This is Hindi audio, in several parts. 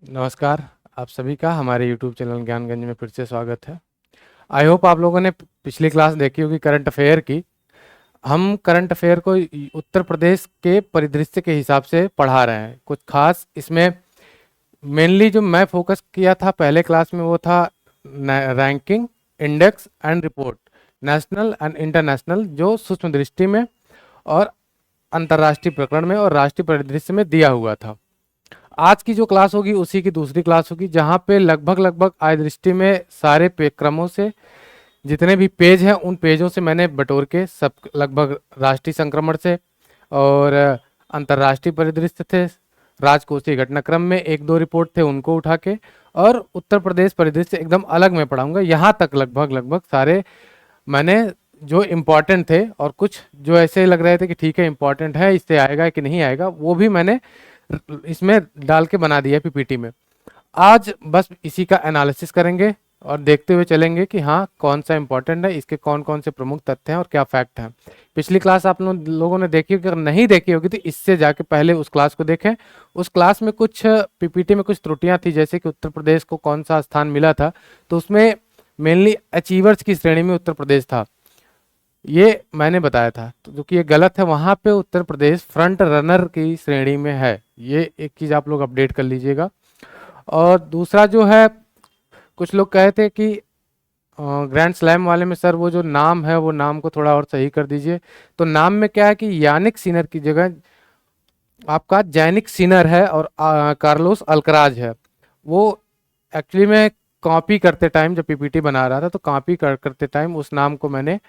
नमस्कार। आप सभी का हमारे यूट्यूब चैनल ज्ञानगंज में फिर से स्वागत है। आई होप आप लोगों ने पिछली क्लास देखी होगी करंट अफेयर की। हम करंट अफेयर को उत्तर प्रदेश के परिदृश्य के हिसाब से पढ़ा रहे हैं। कुछ खास इसमें मेनली जो मैं फोकस किया था पहले क्लास में वो था ranking, index and report, national and international, जो सूक्ष्म दृष्टि में और अंतर्राष्ट्रीय प्रकरण में और राष्ट्रीय परिदृश्य में दिया हुआ था। आज की जो क्लास होगी उसी की दूसरी क्लास होगी, जहाँ पे लगभग लगभग आय दृष्टि में सारे क्रमों से जितने भी पेज हैं उन पेजों से मैंने बटोर के सब लगभग राष्ट्रीय संक्रमण से और अंतर्राष्ट्रीय परिदृश्य थे, राजकोषीय घटनाक्रम में एक दो रिपोर्ट थे उनको उठा के, और उत्तर प्रदेश परिदृश्य एकदम अलग मैं पढ़ाऊंगा। यहाँ तक लगभग लगभग सारे मैंने जो इम्पोर्टेंट थे और कुछ जो ऐसे लग रहे थे कि ठीक है इम्पोर्टेंट है, इससे आएगा कि नहीं आएगा, वो भी मैंने इसमें डाल के बना दिया पीपीटी में। आज बस इसी का एनालिसिस करेंगे और देखते हुए चलेंगे कि हाँ कौन सा इंपॉर्टेंट है, इसके कौन कौन से प्रमुख तथ्य हैं और क्या फैक्ट हैं। पिछली क्लास आप लोगों ने देखी होगी, अगर नहीं देखी होगी तो इससे जाके पहले उस क्लास को देखें। उस क्लास में कुछ पीपीटी में कुछ त्रुटियां थी, जैसे कि उत्तर प्रदेश को कौन सा स्थान मिला था, तो उसमें मेनली अचीवर्स की श्रेणी में उत्तर प्रदेश था, ये मैंने बताया था। तो जो कि ये गलत है, वहाँ पे उत्तर प्रदेश फ्रंट रनर की श्रेणी में है। ये एक चीज़ आप लोग अपडेट कर लीजिएगा। और दूसरा जो है, कुछ लोग कहे थे कि ग्रैंड स्लैम वाले में सर वो जो नाम है वो नाम को थोड़ा और सही कर दीजिए। तो नाम में क्या है कि यानिक सिनर की जगह आपका जैनिक सिनर है और कार्लोस अल्कराज है। वो एक्चुअली में कॉपी करते टाइम जब पीपीटी बना रहा था तो कॉपी करते टाइम उस नाम को मैंने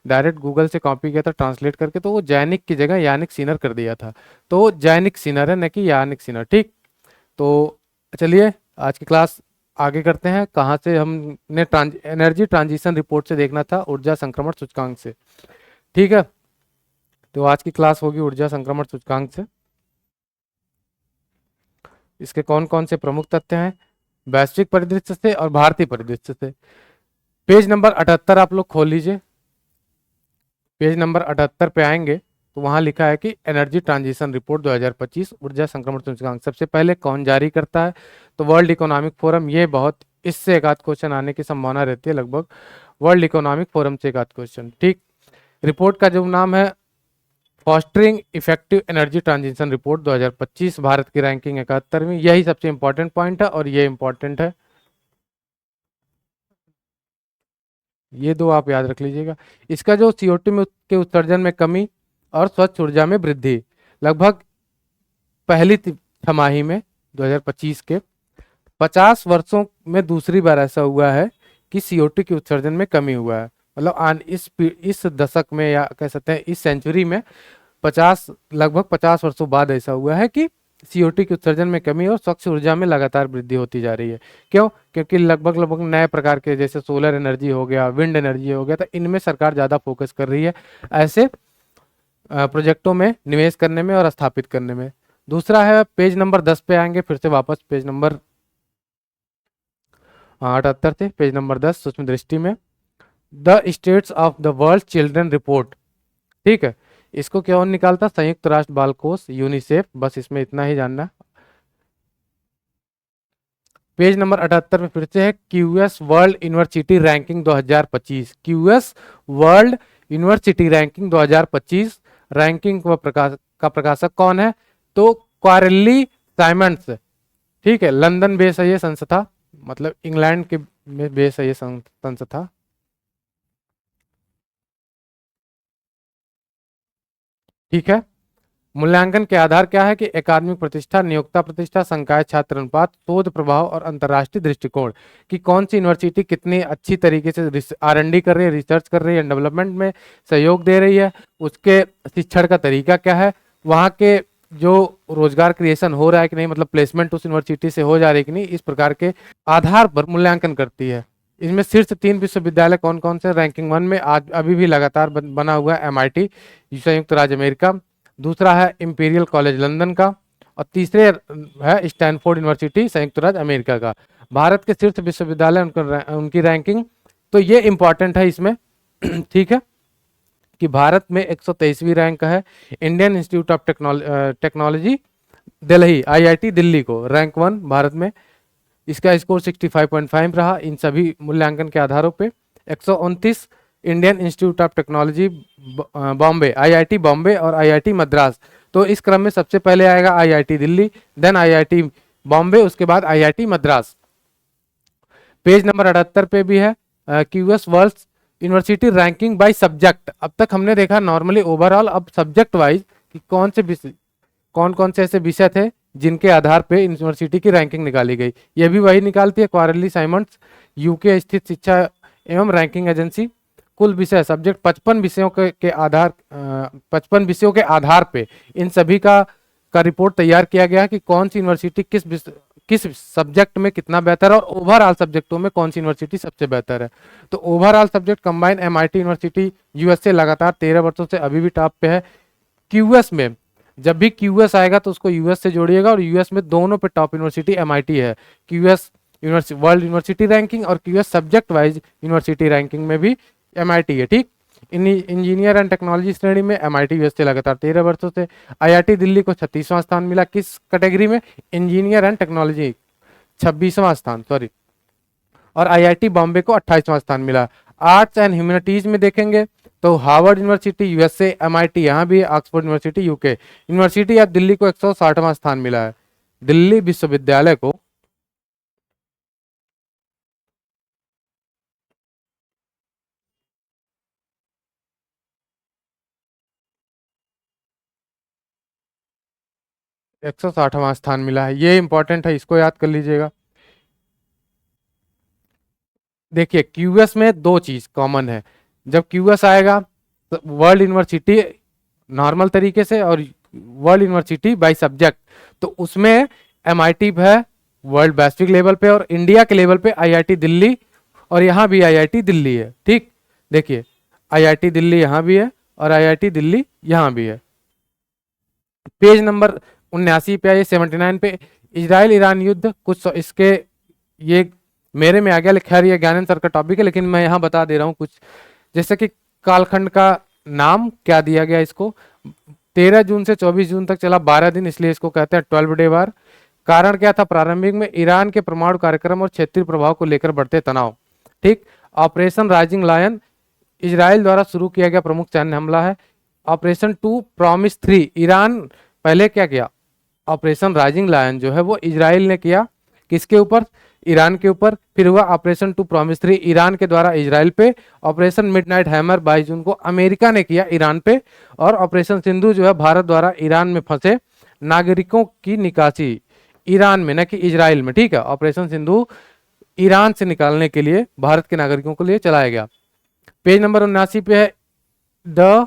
डायरेक्ट गूगल से कॉपी किया था ट्रांसलेट करके, तो वो जैनिक की जगह यानिक सिनर कर दिया था। तो जैनिक सिनर है, न कि यानिक सिनर। ठीक, तो चलिए आज की क्लास आगे करते हैं। कहाँ से हमने एनर्जी ट्रांजिशन रिपोर्ट से देखना था, ऊर्जा संक्रमण सूचकांक से। ठीक है, तो आज की क्लास होगी ऊर्जा संक्रमण सूचकांक से। इसके कौन कौन से प्रमुख तथ्य हैं वैश्विक परिदृश्य से और भारतीय परिदृश्य से। पेज नंबर 78 आप लोग खोल लीजिए। पेज नंबर 78 पे आएंगे तो वहां लिखा है कि एनर्जी ट्रांजिशन रिपोर्ट 2025 ऊर्जा संक्रमण सूचकांक। सबसे पहले कौन जारी करता है, तो वर्ल्ड इकोनॉमिक फोरम। ये बहुत, इससे एक आध क्वेश्चन आने की संभावना रहती है लगभग, वर्ल्ड इकोनॉमिक फोरम से एक आध क्वेश्चन। ठीक, रिपोर्ट का जो नाम है fostering effective energy transition report 2025, Bharat की रैंकिंग 71वीं। यही सबसे इंपॉर्टेंट पॉइंट है और ये इंपॉर्टेंट है, ये दो आप याद रख लीजिएगा। इसका जो CO2 में के उत्सर्जन में कमी और स्वच्छ ऊर्जा में वृद्धि, लगभग पहली छमाही में 2025 के 50 वर्षों में दूसरी बार ऐसा हुआ है कि CO2 के उत्सर्जन में कमी हुआ है। मतलब इस दशक में, या कह सकते हैं इस सेंचुरी में 50, लगभग 50 वर्षों बाद ऐसा हुआ है कि CO2 के उत्सर्जन में कमी और स्वच्छ ऊर्जा में लगातार वृद्धि होती जा रही है। क्यों? क्योंकि लगभग लगभग नए प्रकार के, जैसे सोलर एनर्जी हो गया, विंड एनर्जी हो गया, तो इनमें सरकार ज़्यादा फोकस कर रही है ऐसे प्रोजेक्टों में निवेश करने में और स्थापित करने में। दूसरा है, पेज नंबर 10 पे आएंगे फिर से वापस, पेज नंबर 78 थे, पेज नंबर 10 सूक्ष्म दृष्टि में, the states of the world children report. ठीक है, इसको कौन निकालता? संयुक्त राष्ट्र बाल कोष, यूनिसेफ। बस इसमें इतना ही जानना। पेज नंबर 78 में फिर से है QS world university ranking 2025। QS world university ranking 2025 ranking का प्रकाशक कौन है? तो क्वारेली साइमंड्स। ठीक है, लंदन बेस है ये संस्था, मतलब इंग्लैंड के में बेस है ये संस्था। ठीक है, मूल्यांकन के आधार क्या है कि अकादमिक प्रतिष्ठा, नियोक्ता प्रतिष्ठा, संकाय छात्र अनुपात, शोध प्रभाव और अंतर्राष्ट्रीय दृष्टिकोण, कि कौन सी यूनिवर्सिटी कितनी अच्छी तरीके से R&D कर रही है, रिसर्च कर रही है, डेवलपमेंट में सहयोग दे रही है, उसके शिक्षण का तरीका क्या है, वहाँ के जो रोजगार क्रिएशन हो रहा है कि नहीं, मतलब प्लेसमेंट उस यूनिवर्सिटी से हो जा रही है कि नहीं, इस प्रकार के आधार पर मूल्यांकन करती है। इसमें शीर्ष 3 विश्वविद्यालय कौन कौन से? रैंकिंग 1 में आज अभी भी लगातार बना हुआ है MIT, संयुक्त राज्य अमेरिका। दूसरा है इंपीरियल कॉलेज लंदन का, और तीसरे है स्टैनफोर्ड यूनिवर्सिटी, संयुक्त राज्य अमेरिका का। भारत के शीर्ष विश्वविद्यालय उनकी रैंकिंग, तो ये इंपॉर्टेंट है इसमें। ठीक है, कि भारत में 123वीं रैंक है। Indian institute of technology Delhi, IIT Delhi को रैंक 1 भारत में, इसका स्कोर 65.5 रहा इन सभी मूल्यांकन के आधारों पे। 129 Indian institute of technology Bombay, IIT Bombay और आईआईटी मद्रास, तो इस क्रम में सबसे पहले आएगा IIT Delhi, then IIT Bombay, उसके बाद आईआईटी मद्रास। पेज नंबर 78 पे भी है QS world university ranking by subject. अब तक हमने देखा नॉर्मली ओवरऑल, अब सब्जेक्ट वाइज कि कौन कौन से ऐसे विषय थे जिनके आधार पे यूनिवर्सिटी की रैंकिंग निकाली गई। यह भी वही निकालती है क्वारली साइमंड्स, यूके स्थित शिक्षा एवं रैंकिंग एजेंसी। कुल विषय सब्जेक्ट 55 विषयों के आधार 55 विषयों के आधार पे इन सभी का रिपोर्ट तैयार किया गया कि कौन सी यूनिवर्सिटी किस सब्जेक्ट में कितना बेहतर है और ओवरऑल सब्जेक्टों में कौन सी यूनिवर्सिटी सबसे बेहतर है। तो overall subject combine MIT university USA लगातार 13 वर्षों से अभी भी टॉप पे है। क्यूएस में जब भी क्यूएस आएगा तो उसको यूएस से जोड़िएगा, और यूएस में दोनों पे टॉप यूनिवर्सिटी एमआईटी है। क्यूएस वर्ल्ड यूनिवर्सिटी रैंकिंग और QS subject wise university ranking में भी एमआईटी है। ठीक, इंजीनियर एंड टेक्नोलॉजी श्रेणी में एमआईटी यूएसए लगातार 13 वर्षों से। आईआईटी दिल्ली को 36वां स्थान मिला, किस कैटेगरी में? इंजीनियर एंड टेक्नोलॉजी, 26वां स्थान, सॉरी। और आईआईटी बॉम्बे को 28वां स्थान मिला। आर्ट्स एंड ह्यूमैनिटीज में देखेंगे तो हार्वर्ड यूनिवर्सिटी यूएसए, एमआईटी यहाँ भी, Oxford university UK. University of Delhi को 160वां स्थान मिला है। दिल्ली विश्वविद्यालय को 160वां स्थान मिला है। ये इंपॉर्टेंट है, इसको याद कर लीजिएगा। देखिए क्यूएस में दो चीज कॉमन है, जब क्यूएस आएगा तो वर्ल्ड यूनिवर्सिटी नॉर्मल तरीके से और वर्ल्ड यूनिवर्सिटी बाय सब्जेक्ट, तो उसमें एमआईटी है वर्ल्ड वैश्विक लेवल पे, और इंडिया के लेवल पे आईआईटी दिल्ली, और यहाँ भी आईआईटी दिल्ली है। ठीक, देखिए आईआईटी दिल्ली यहाँ भी है और आईआईटी दिल्ली यहाँ भी है। पेज नंबर 79 पे आइए, 79 पे इजराइल ईरान युद्ध, कुछ इसके ये मेरे में आ गया, खैर ये ज्ञानेंद्र सर का टॉपिक है, लेकिन मैं यहाँ बता दे रहा हूँ कुछ, जैसे कि कालखंड का नाम क्या दिया गया इसको, 13 जून से 24 जून तक चला, 12 दिन, इसलिए इसको कहते हैं 12 डे वार। कारण क्या था? प्रारंभिक में ईरान के परमाणु कार्यक्रम और क्षेत्रीय प्रभाव को लेकर बढ़ते तनाव। ठीक, ऑपरेशन राइजिंग लायन इजराइल द्वारा शुरू किया गया प्रमुख सैन्य हमला है। ऑपरेशन 2 प्रॉमिस 3, ईरान पहले क्या किया? ऑपरेशन राइजिंग लायन जो है वो इजराइल ने किया, किसके ऊपर? ईरान के ऊपर। फिर हुआ ऑपरेशन 2 प्रॉमिस 3 ईरान के द्वारा इजराइल पे। ऑपरेशन मिडनाइट हैमर 22 जून को अमेरिका ने किया ईरान पे। और ऑपरेशन सिंधु जो है भारत द्वारा ईरान में फंसे नागरिकों की निकासी ईरान में, न कि इजराइल में। ठीक है, ऑपरेशन सिंधु ईरान से निकालने के लिए भारत के नागरिकों के लिए चलाया गया। पेज नंबर 79 पे है the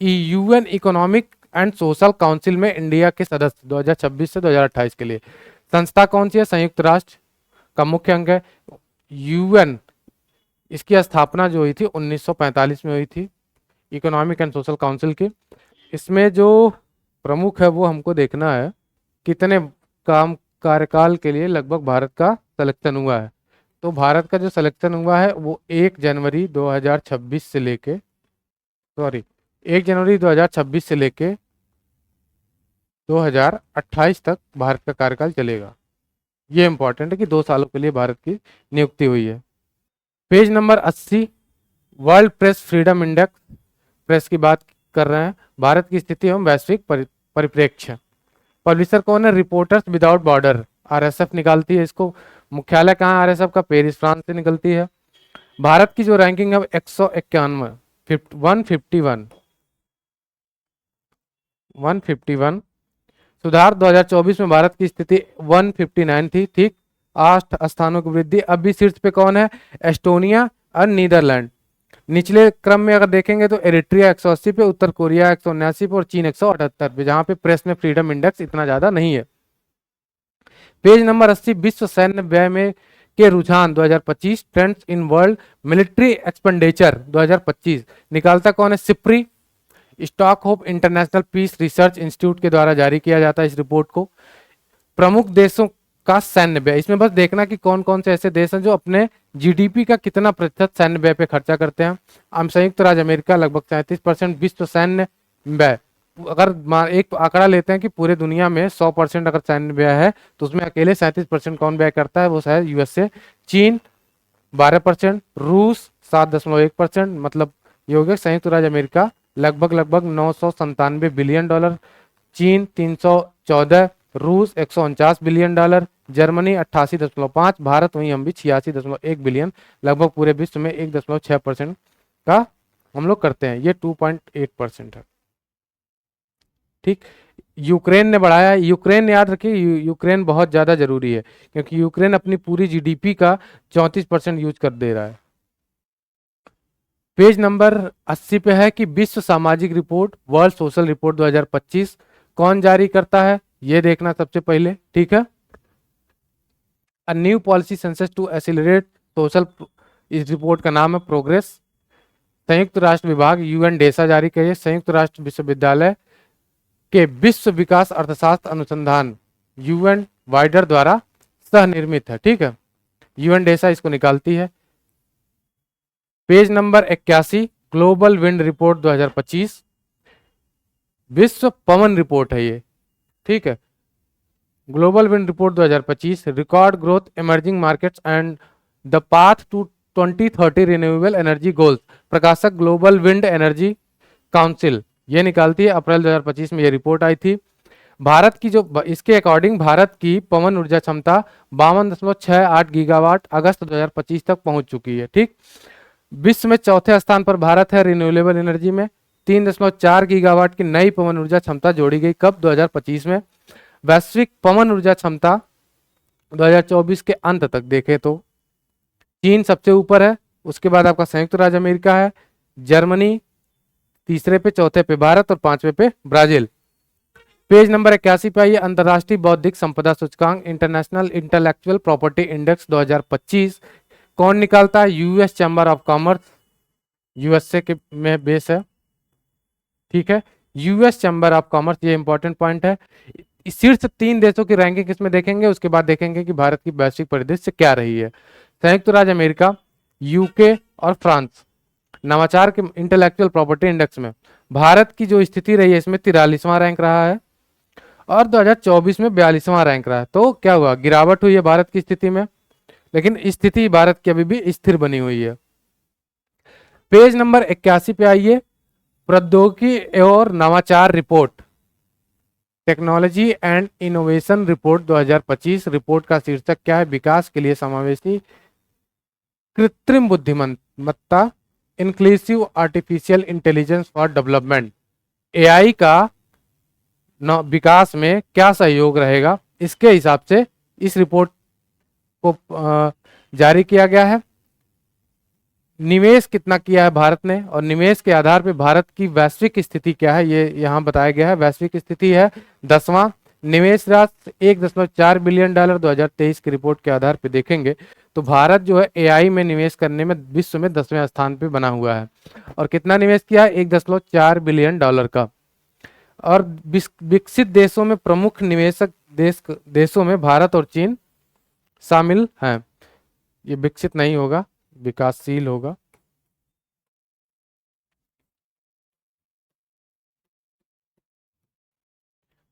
UN economic and social council में इंडिया के सदस्य 2026 से 2028 के लिए। संस्था कौन सी है? संयुक्त राष्ट्र का मुख्य अंग है। यूएन, इसकी स्थापना जो हुई थी 1945 में हुई थी, इकोनॉमिक एंड सोशल काउंसिल की। इसमें जो प्रमुख है वो हमको देखना है कितने कार्यकाल के लिए लगभग भारत का सिलेक्शन हुआ है। तो भारत का जो सिलेक्शन हुआ है वो 1 जनवरी 2026 से लेके 1 जनवरी 2026 से लेके 2028 तक भारत का कार्यकाल चलेगा। ये इंपॉर्टेंट है कि 2 सालों के लिए भारत की नियुक्ति हुई है। Page number 80 world press freedom index, press की बात कर रहे हैं, भारत की स्थिति एवं वैश्विक परिप्रेक्ष्य। पब्लिशर कौन है? रिपोर्टर्स विदाउट बॉर्डर, आरएसएफ निकालती है इसको। मुख्यालय कहाँ है आरएसएफ का? पेरिस, फ्रांस से निकलती है। भारत की जो रैंकिंग है 151 151। सुधार 2024 में भारत की स्थिति 159 थी। ठीक, 8 स्थानों की वृद्धि। अब भी शीर्ष पे कौन है? एस्टोनिया और नीदरलैंड। निचले क्रम में अगर देखेंगे तो एरिट्रिया 180 पे, उत्तर कोरिया 179 पे और चीन 178 पे, जहां पे प्रेस में फ्रीडम इंडेक्स इतना ज्यादा नहीं है। पेज नंबर 80 विश्व सैन्य व्यय में के रुझान 2025 trends in world military expenditure 2025 निकालता कौन है? SIPRI, Stockholm International Peace Research Institute के द्वारा जारी किया जाता है इस रिपोर्ट को। प्रमुख देशों का सैन्य व्यय, इसमें बस देखना कि कौन कौन से ऐसे देश हैं जो अपने जीडीपी का कितना प्रतिशत सैन्य व्यय पे खर्चा करते हैं। संयुक्त राज्य अमेरिका लगभग 37%, विश्व सैन्य व्यय अगर एक आंकड़ा लेते हैं कि पूरे दुनिया में 100% अगर सैन्य व्यय है तो उसमें अकेले 37% कौन व्यय करता है, वो शायद यूएसए। चीन 12%, रूस 7.1%, मतलब ये हो गया। संयुक्त राज्य अमेरिका लगभग लगभग 997 बिलियन डॉलर, चीन 314, रूस 149 बिलियन डॉलर, जर्मनी 88.5, भारत वहीं हम भी 86.1 बिलियन, लगभग पूरे विश्व में 1.6% का हम लोग करते हैं। ये 2.8% है। ठीक। यूक्रेन ने बढ़ाया। यूक्रेन याद रखिए, यूक्रेन बहुत ज्यादा जरूरी है क्योंकि यूक्रेन अपनी पूरी जीडीपी का 34% यूज कर दे रहा है। पेज नंबर 80 पे है कि विश्व सामाजिक रिपोर्ट, वर्ल्ड सोशल रिपोर्ट 2025 कौन जारी करता है, ये देखना सबसे पहले। ठीक है। A new policy census to accelerate social, इस रिपोर्ट का नाम है प्रोग्रेस। संयुक्त राष्ट्र विभाग यूएन डेसा जारी करिए। संयुक्त राष्ट्र विश्वविद्यालय के विश्व विकास अर्थशास्त्र अनुसंधान यूएन वाइडर द्वारा सह निर्मित है। ठीक है। यूएन डेसा इसको निकालती है। Page number 81, global wind report 2025, विश्व पवन रिपोर्ट है ये। ठीक है। Global wind report 2025, record growth emerging markets and the path to 2030 renewable energy goals, प्रकाशक ग्लोबल विंड एनर्जी काउंसिल ये निकालती है। अप्रैल 2025 में ये रिपोर्ट आई थी। भारत की जो, इसके अकॉर्डिंग भारत की पवन ऊर्जा क्षमता 52.68 गीगावाट अगस्त 2025 तक पहुंच चुकी है। ठीक। विश्व में चौथे स्थान पर भारत है रिन्यूएबल एनर्जी में। 3.4 गीगावाट की नई पवन ऊर्जा क्षमता जोड़ी गई कब, 2025 में। वैश्विक पवन ऊर्जा क्षमता 2024 के अंत तक देखें तो चीन सबसे ऊपर है, उसके बाद आपका संयुक्त राज्य अमेरिका है, जर्मनी तीसरे पे, चौथे पे भारत और पांचवे पे ब्राजील। पेज नंबर 81 पे आइए। अंतर्राष्ट्रीय बौद्धिक संपदा सूचकांक, इंटरनेशनल इंटेलेक्चुअल प्रॉपर्टी इंडेक्स 2025 कौन निकालता है, US chamber of commerce, USA के में बेस है। ठीक है। यूएस चैम्बर ऑफ कॉमर्स, ये इंपॉर्टेंट पॉइंट है। शीर्ष 3 देशों की रैंकिंग इसमें देखेंगे, उसके बाद देखेंगे कि भारत की वैश्विक परिदृश्य क्या रही है। संयुक्त राज्य अमेरिका, यूके और फ्रांस। नवाचार के इंटेलेक्चुअल प्रॉपर्टी इंडेक्स में भारत की जो स्थिति रही है इसमें 43वां रैंक रहा है और 2024 में 42वां रैंक रहा है। तो क्या हुआ, गिरावट हुई है भारत की स्थिति में, लेकिन स्थिति भारत की अभी भी स्थिर बनी हुई है। पेज नंबर 81 पे आइए। प्रौद्योगिकी और नवाचार report, technology and innovation report 2025, report का शीर्षक क्या है, विकास के लिए समावेशी कृत्रिम बुद्धिमत्ता, inclusive artificial intelligence for development, AI का विकास में क्या सहयोग रहेगा, इसके हिसाब से इस रिपोर्ट को जारी किया गया है। निवेश कितना किया है भारत ने और निवेश के आधार पर भारत की वैश्विक स्थिति क्या है, ये यहाँ बताया गया है। वैश्विक स्थिति है 10वां, निवेश राशि 1.4 बिलियन डॉलर 2023 की रिपोर्ट के आधार पर देखेंगे तो भारत जो है एआई में निवेश करने में विश्व में 10वें स्थान पे बना हुआ है। और कितना निवेश किया है, 1.4 बिलियन डॉलर का। और विकसित देशों में प्रमुख निवेशक देशों में भारत और चीन शामिल हैं। ये विकसित नहीं होगा, विकासशील होगा।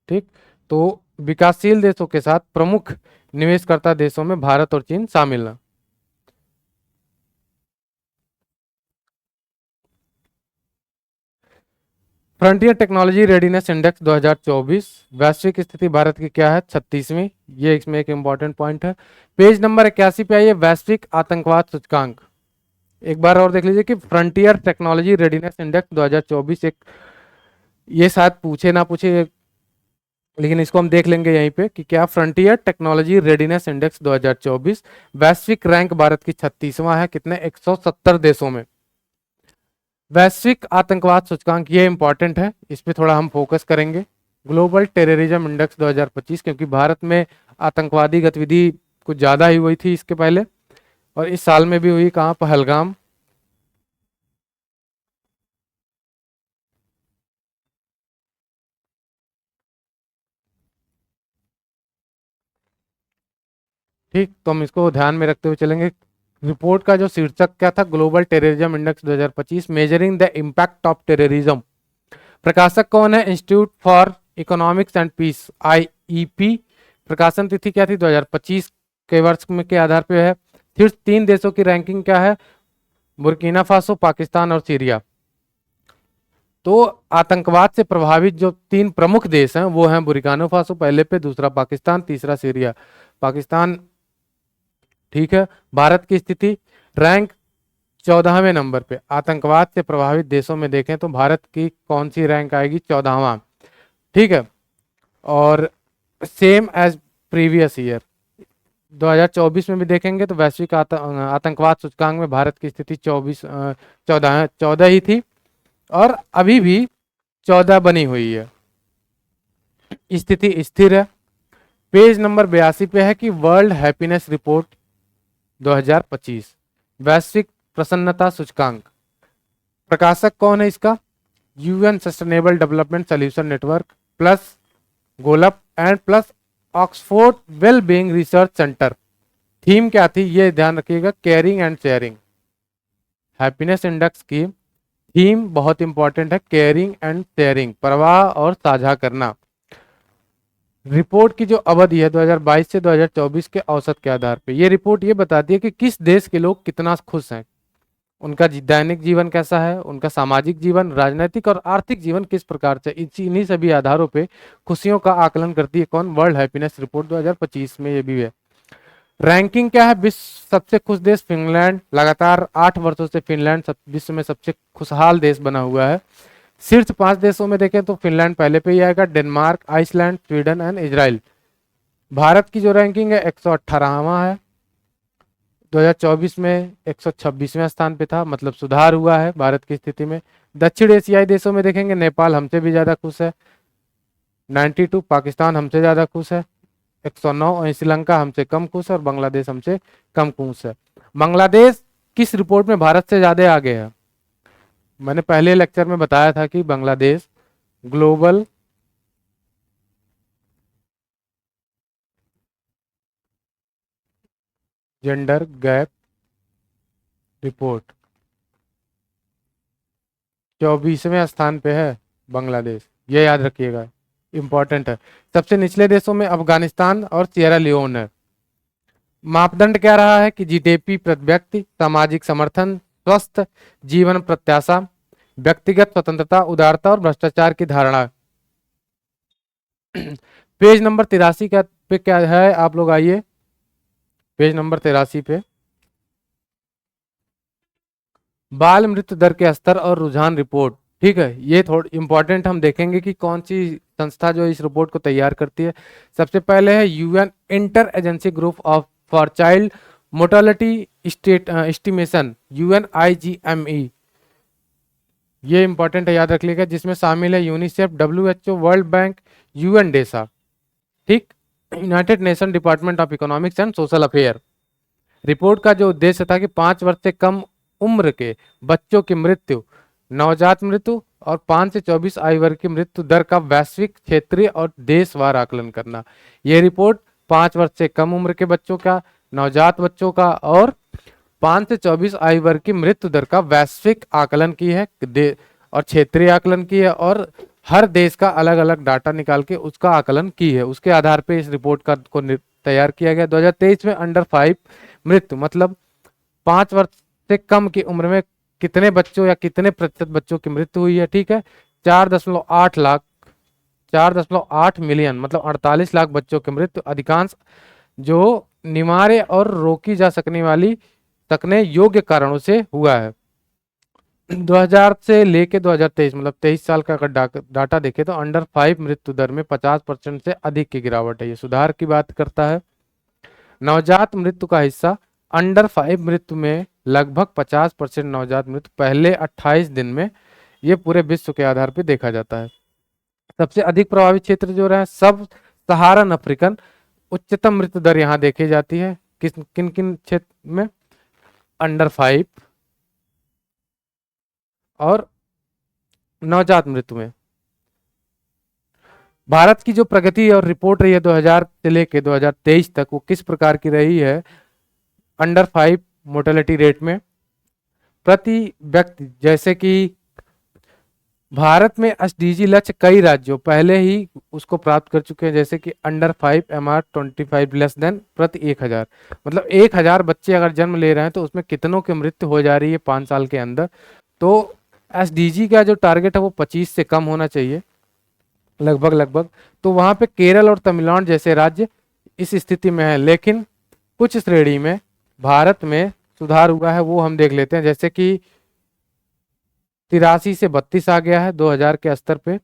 ठीक। तो विकासशील देशों के साथ प्रमुख निवेशकर्ता देशों में भारत और चीन शामिल है। फ्रंटियर टेक्नोलॉजी रेडीनेस इंडेक्स 2024, वैश्विक स्थिति भारत की क्या है, 36वीं। ये इसमें एक इंपॉर्टेंट पॉइंट है। पेज नंबर 81 पे आइए। वैश्विक आतंकवाद सूचकांक एक बार और देख लीजिए कि फ्रंटियर टेक्नोलॉजी रेडीनेस इंडेक्स 2024 एक, ये शायद पूछे ना पूछे लेकिन इसको हम देख लेंगे यहीं पे कि क्या फ्रंटियर टेक्नोलॉजी रेडीनेस इंडेक्स 2024, वैश्विक रैंक भारत की 36वां है, कितने, 170 देशों में। वैश्विक आतंकवाद सूचकांक ये इंपॉर्टेंट है, इस पे थोड़ा हम फोकस करेंगे। ग्लोबल टेररिज्म इंडेक्स 2025, क्योंकि भारत में आतंकवादी गतिविधि कुछ ज़्यादा ही हुई थी इसके पहले और इस साल में भी हुई, कहाँ, पहलगाम। ठीक, तो हम इसको ध्यान में रखते हुए चलेंगे। रिपोर्ट का जो शीर्षक क्या था, global terrorism index 2025, measuring the impact of terrorism, प्रकाशक कौन है? Institute for Economics and Peace, IEP. प्रकाशन तिथि क्या थी? 2025 के वर्ष में के आधार पे है। शीर्ष 3 देशों की रैंकिंग क्या है? बुर्किना फासो, पाकिस्तान और सीरिया। तो आतंकवाद से प्रभावित जो 3 प्रमुख देश हैं वो हैं बुर्किना फासो पहले पे, दूसरा पाकिस्तान, तीसरा सीरिया। पाकिस्तान ठीक है। भारत की स्थिति, रैंक 14वें नंबर पे। आतंकवाद से प्रभावित देशों में देखें तो भारत की कौन सी रैंक आएगी? 14वां। ठीक है। और सेम एज प्रीवियस ईयर 2024 में भी देखेंगे तो वैश्विक आतंकवाद सूचकांक में भारत की स्थिति 14 ही थी और अभी भी 14 बनी हुई है, स्थिति स्थिर है। पेज नंबर 82 पे है कि वर्ल्ड हैप्पीनेस रिपोर्ट 2025 वैश्विक प्रसन्नता सूचकांक। प्रकाशक कौन है इसका? UN sustainable development solution network plus Golap and plus Oxford well being research centre. Theme क्या थी ये ध्यान रखिएगा, caring and sharing. Happiness index की थीम बहुत इंपॉर्टेंट है, केयरिंग एंड शेयरिंग, परवाह और साझा करना। रिपोर्ट की जो अवधि है 2022 से 2024 के औसत के आधार पे, ये रिपोर्ट ये बताती है कि किस देश के लोग कितना खुश हैं, उनका दैनिक जीवन कैसा है, उनका सामाजिक जीवन, राजनीतिक और आर्थिक जीवन किस प्रकार से। इन्हीं सभी आधारों पे खुशियों का आकलन करती है कौन? वर्ल्ड हैप्पीनेस रिपोर्ट 2025 में ये भी है। रैंकिंग क्या है? विश्व सबसे खुश देश फिनलैंड, लगातार 8 वर्षों से फिनलैंड विश्व में सबसे खुशहाल देश बना हुआ है। शीर्ष 5 देशों में देखें तो फिनलैंड पहले पे ही आएगा, Denmark, Iceland, Sweden and Israel. Bharat की जो रैंकिंग है 118वां है, 2024 में 126वें स्थान पे था, मतलब सुधार हुआ है भारत की स्थिति में। दक्षिण एशियाई देशों में देखेंगे नेपाल हमसे भी ज्यादा खुश है 92, पाकिस्तान हमसे ज्यादा खुश है 109 और श्रीलंका हमसे कम खुश है और बांग्लादेश हमसे कम खुश है। बांग्लादेश किस रिपोर्ट में भारत से ज्यादा आगे है? मैंने पहले लेक्चर में बताया था कि Bangladesh global gender gap report 24वें स्थान पे है बांग्लादेश, ये याद रखिएगा, इंपॉर्टेंट है। सबसे निचले देशों में अफगानिस्तान और सिएरा लियोन है। मापदंड क्या रहा है कि जीडीपी प्रति व्यक्ति, सामाजिक समर्थन, स्वस्थ जीवन प्रत्याशा, व्यक्तिगत स्वतंत्रता, उदारता और भ्रष्टाचार की धारणा। पेज नंबर 83 का पे क्या है, आप लोग आइए पेज नंबर 83 पे। बाल मृत्यु दर के स्तर और रुझान रिपोर्ट, ठीक है, ये थोड़ी इंपॉर्टेंट, हम देखेंगे कि कौन सी संस्था जो इस रिपोर्ट को तैयार करती है। सबसे पहले है UN inter agency group of for child mortality estimation, UNIGME। ये इंपॉर्टेंट है, याद रख लीजिएगा, जिसमें शामिल है UNICEF, WHO, world bank, UNDESA, ठीक, United nation department of economics and social affair. Report का जो उद्देश्य था कि 5 वर्ष से कम उम्र के बच्चों की मृत्यु, नवजात मृत्यु और 5 से 24 आयु वर्ग की मृत्यु दर का वैश्विक, क्षेत्रीय और देशवार आकलन करना। यह रिपोर्ट 5 वर्ष से कम उम्र के बच्चों का, नवजात बच्चों का और 5 से 24 आयु वर्ग की मृत्यु दर का वैश्विक आकलन की है और क्षेत्रीय आकलन की है, और हर देश का अलग अलग डाटा निकाल के उसका आकलन की है। उसके आधार पर इस रिपोर्ट का को तैयार किया गया। 2023 में अंडर 5 मृत्यु, मतलब 5 वर्ष से कम की उम्र में कितने बच्चों या कितने प्रतिशत बच्चों की मृत्यु हुई है, ठीक है, 4.8 लाख, 4.8 मिलियन, मतलब 48 लाख बच्चों की मृत्यु, अधिकांश जो निवार्य और रोकी जा सकने योग्य कारणों से हुआ है। 2000 से लेके 2023, मतलब 23 साल का अगर डाटा देखे तो अंडर 5 मृत्यु दर में 50% से अधिक की गिरावट है। ये सुधार की बात करता है। नवजात मृत्यु का हिस्सा, अंडर 5 मृत्यु में लगभग 50% नवजात मृत्यु पहले 28 दिन में, ये पूरे विश्व के आधार पर देखा जाता है। सबसे अधिक प्रभावित क्षेत्र जो रहा सब सहारन अफ्रीकन, उच्चतम मृत्यु दर यहाँ देखी जाती है किन किन क्षेत्र में, अंडर 5 और नवजात मृत्यु में। भारत की जो प्रगति और रिपोर्ट रही है 2000 से लेके 2023 तक, वो किस प्रकार की रही है? अंडर 5 मोर्टेलिटी रेट में प्रति व्यक्ति, जैसे कि भारत में एसडीजी लक्ष्य कई राज्यों पहले ही उसको प्राप्त कर चुके हैं, जैसे कि अंडर 5 MR 25 लेस देन प्रति 1,000। मतलब 1,000 बच्चे अगर जन्म ले रहे हैं तो उसमें कितनों की मृत्यु हो जा रही है 5 साल के अंदर। तो एसडीजी का जो टारगेट है वो 25 से कम होना चाहिए लगभग लगभग। तो वहां पे केरल और तमिलनाडु जैसे राज्य इस स्थिति में है, लेकिन कुछ श्रेणी में भारत में सुधार हुआ है, वो हम देख लेते हैं। जैसे कि 83 से 32 आ गया है 2000 के स्तर पे,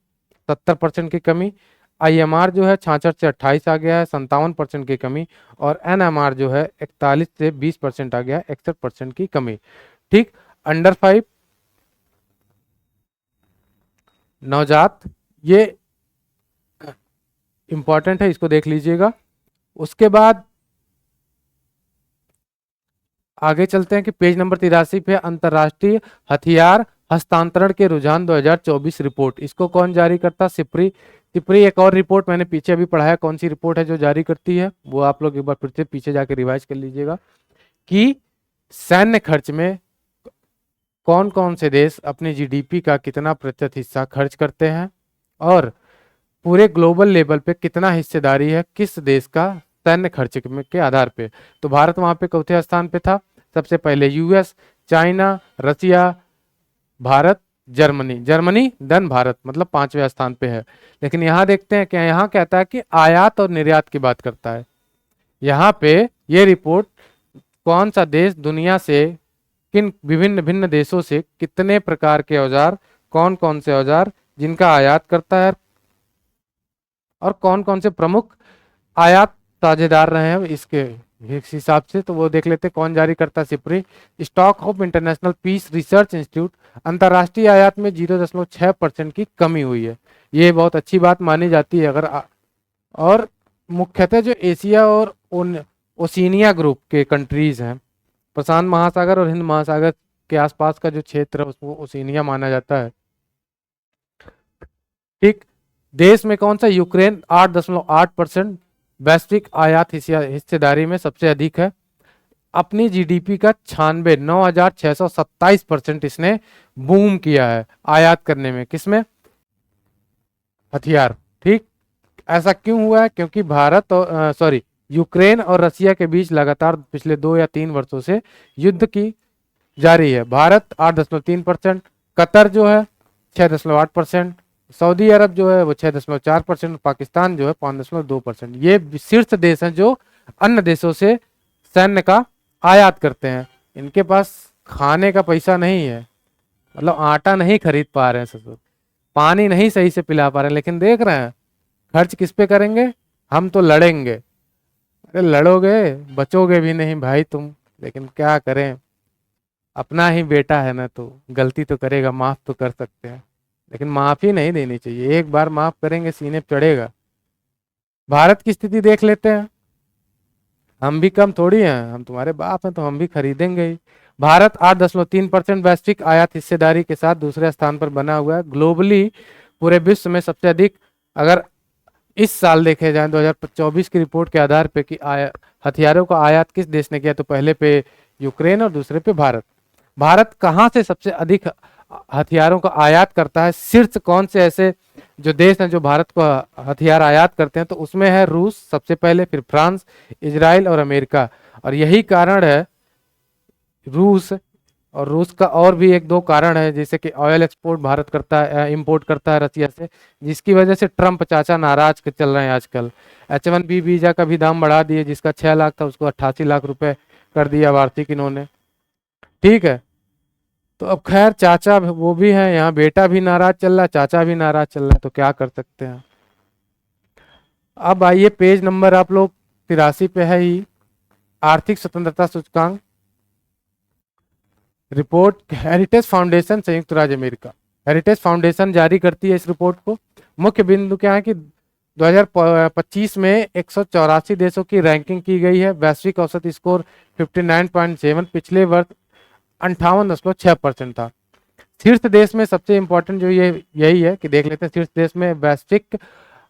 70% की कमी। आईएमआर जो है 66 से 28 आ गया है, 57% की कमी। और एनएमआर जो है 41 से 20% आ गया है, 61% की कमी। ठीक। अंडर 5 नवजात, ये इंपॉर्टेंट है, इसको देख लीजिएगा। उसके बाद आगे चलते हैं कि पेज नंबर 83 पे अंतर्राष्ट्रीय हथियार हस्तांतरण के रुझान 2024 रिपोर्ट, इसको कौन जारी करता? सिप्री। सिप्री एक और रिपोर्ट मैंने पीछे अभी पढ़ाया, कौन सी रिपोर्ट है जो जारी करती है, वो आप लोग एक बार फिर से पीछे जाके रिवाइज कर लीजिएगा कि सैन्य खर्च में कौन कौन से देश अपने जीडीपी का कितना प्रतिशत हिस्सा खर्च करते हैं और पूरे ग्लोबल लेवल पे कितना हिस्सेदारी है किस देश का सैन्य खर्च के आधार पे। तो भारत वहां पे चौथे स्थान पे था। सबसे पहले US, China, Russia, Bharat, Germany. Germany then Bharat, मतलब 5वें स्थान पे है। लेकिन यहाँ देखते हैं क्या, यहाँ कहता है कि आयात और निर्यात की बात करता है। यहाँ पे ये रिपोर्ट कौन सा देश दुनिया से किन विभिन्न भिन्न देशों से कितने प्रकार के औजार, कौन कौन से औजार जिनका आयात करता है और कौन कौन से प्रमुख आयात साझेदार रहे हैं इसके इस हिसाब से। तो वो देख लेते कौन जारी करता है। SIPRI. Stockholm International Peace Research Institute, अंतर्राष्ट्रीय आयात में 0.6% की कमी हुई है। ये बहुत अच्छी बात मानी जाती है। और मुख्यतः जो एशिया और ओशिनिया ग्रुप के कंट्रीज हैं, प्रशांत महासागर और हिंद महासागर के आसपास का जो क्षेत्र है उसको ओशिनिया माना जाता है। ठीक। देश में कौन सा? यूक्रेन 8.8% वैश्विक आयात हिस्सेदारी में सबसे अधिक है। अपनी जीडीपी का 96,9,627% इसने बूम किया है आयात करने में। किसमें? हथियार। ठीक। ऐसा क्यों हुआ है? क्योंकि भारत और यूक्रेन और रसिया के बीच लगातार पिछले 2 या 3 वर्षों से युद्ध की जारी है। भारत 8.3%, कतर जो है 6.8%, सऊदी अरब जो है वो 6.4%, पाकिस्तान जो है 5.2%। ये शीर्ष देश हैं जो अन्य देशों से सैन्य का आयात करते हैं। इनके पास खाने का पैसा नहीं है, मतलब आटा नहीं खरीद पा रहे हैं ससुर, पानी नहीं सही से पिला पा रहे हैं, लेकिन देख रहे हैं खर्च किस पे करेंगे? हम तो लड़ेंगे। अरे लड़ोगे, बचोगे भी नहीं भाई तुम। लेकिन क्या करें, अपना ही बेटा है ना, तो गलती तो करेगा, माफ तो कर सकते हैं, लेकिन माफी नहीं देनी चाहिए। एक बार माफ करेंगे सीने पे चढ़ेगा। भारत की स्थिति देख लेते हैं। हम भी कम थोड़ी हैं, हम तुम्हारे बाप हैं तो हम भी खरीदेंगे ही। भारत 8.3% वैश्विक आयात हिस्सेदारी के साथ दूसरे स्थान पर बना हुआ है। ग्लोबली पूरे विश्व में सबसे अधिक, अगर इस साल देखे जाए 2024 की रिपोर्ट के आधार पे कि हथियारों का आयात किस देश ने किया, तो पहले पे यूक्रेन और दूसरे पे भारत। भारत कहाँ से सबसे अधिक हथियारों का आयात करता है? शीर्ष कौन से ऐसे जो देश हैं जो भारत को हथियार आयात करते हैं? तो उसमें है रूस सबसे पहले, फिर फ्रांस, इजराइल और अमेरिका। और यही कारण है रूस, और रूस का और भी एक दो कारण है, जैसे कि ऑयल एक्सपोर्ट भारत करता है, इंपोर्ट करता है रसिया से, जिसकी वजह से ट्रम्प चाचा नाराज के चल रहे हैं आजकल। H1B वीजा का भी दाम बढ़ा दिए, जिसका 6 लाख था उसको 88 लाख रुपए कर दिया वार्षिक इन्होंने। ठीक है। तो अब खैर चाचा वो भी है, यहाँ बेटा भी नाराज चल रहा है, चाचा भी नाराज चल रहा है, तो क्या कर सकते हैं। अब आइए पेज नंबर आप लोग 83 पे है ही, आर्थिक स्वतंत्रता सूचकांक रिपोर्ट, हेरिटेज फाउंडेशन संयुक्त राज्य अमेरिका। हेरिटेज फाउंडेशन जारी करती है इस रिपोर्ट को। मुख्य बिंदु क्या है कि 2025 में 184 देशों की रैंकिंग की गई है। वैश्विक औसत स्कोर 59.7, पिछले वर्ष 58.6% था। शीर्ष देश में सबसे इंपॉर्टेंट जो ये यही है कि देख लेते हैं शीर्ष देश में वैश्विक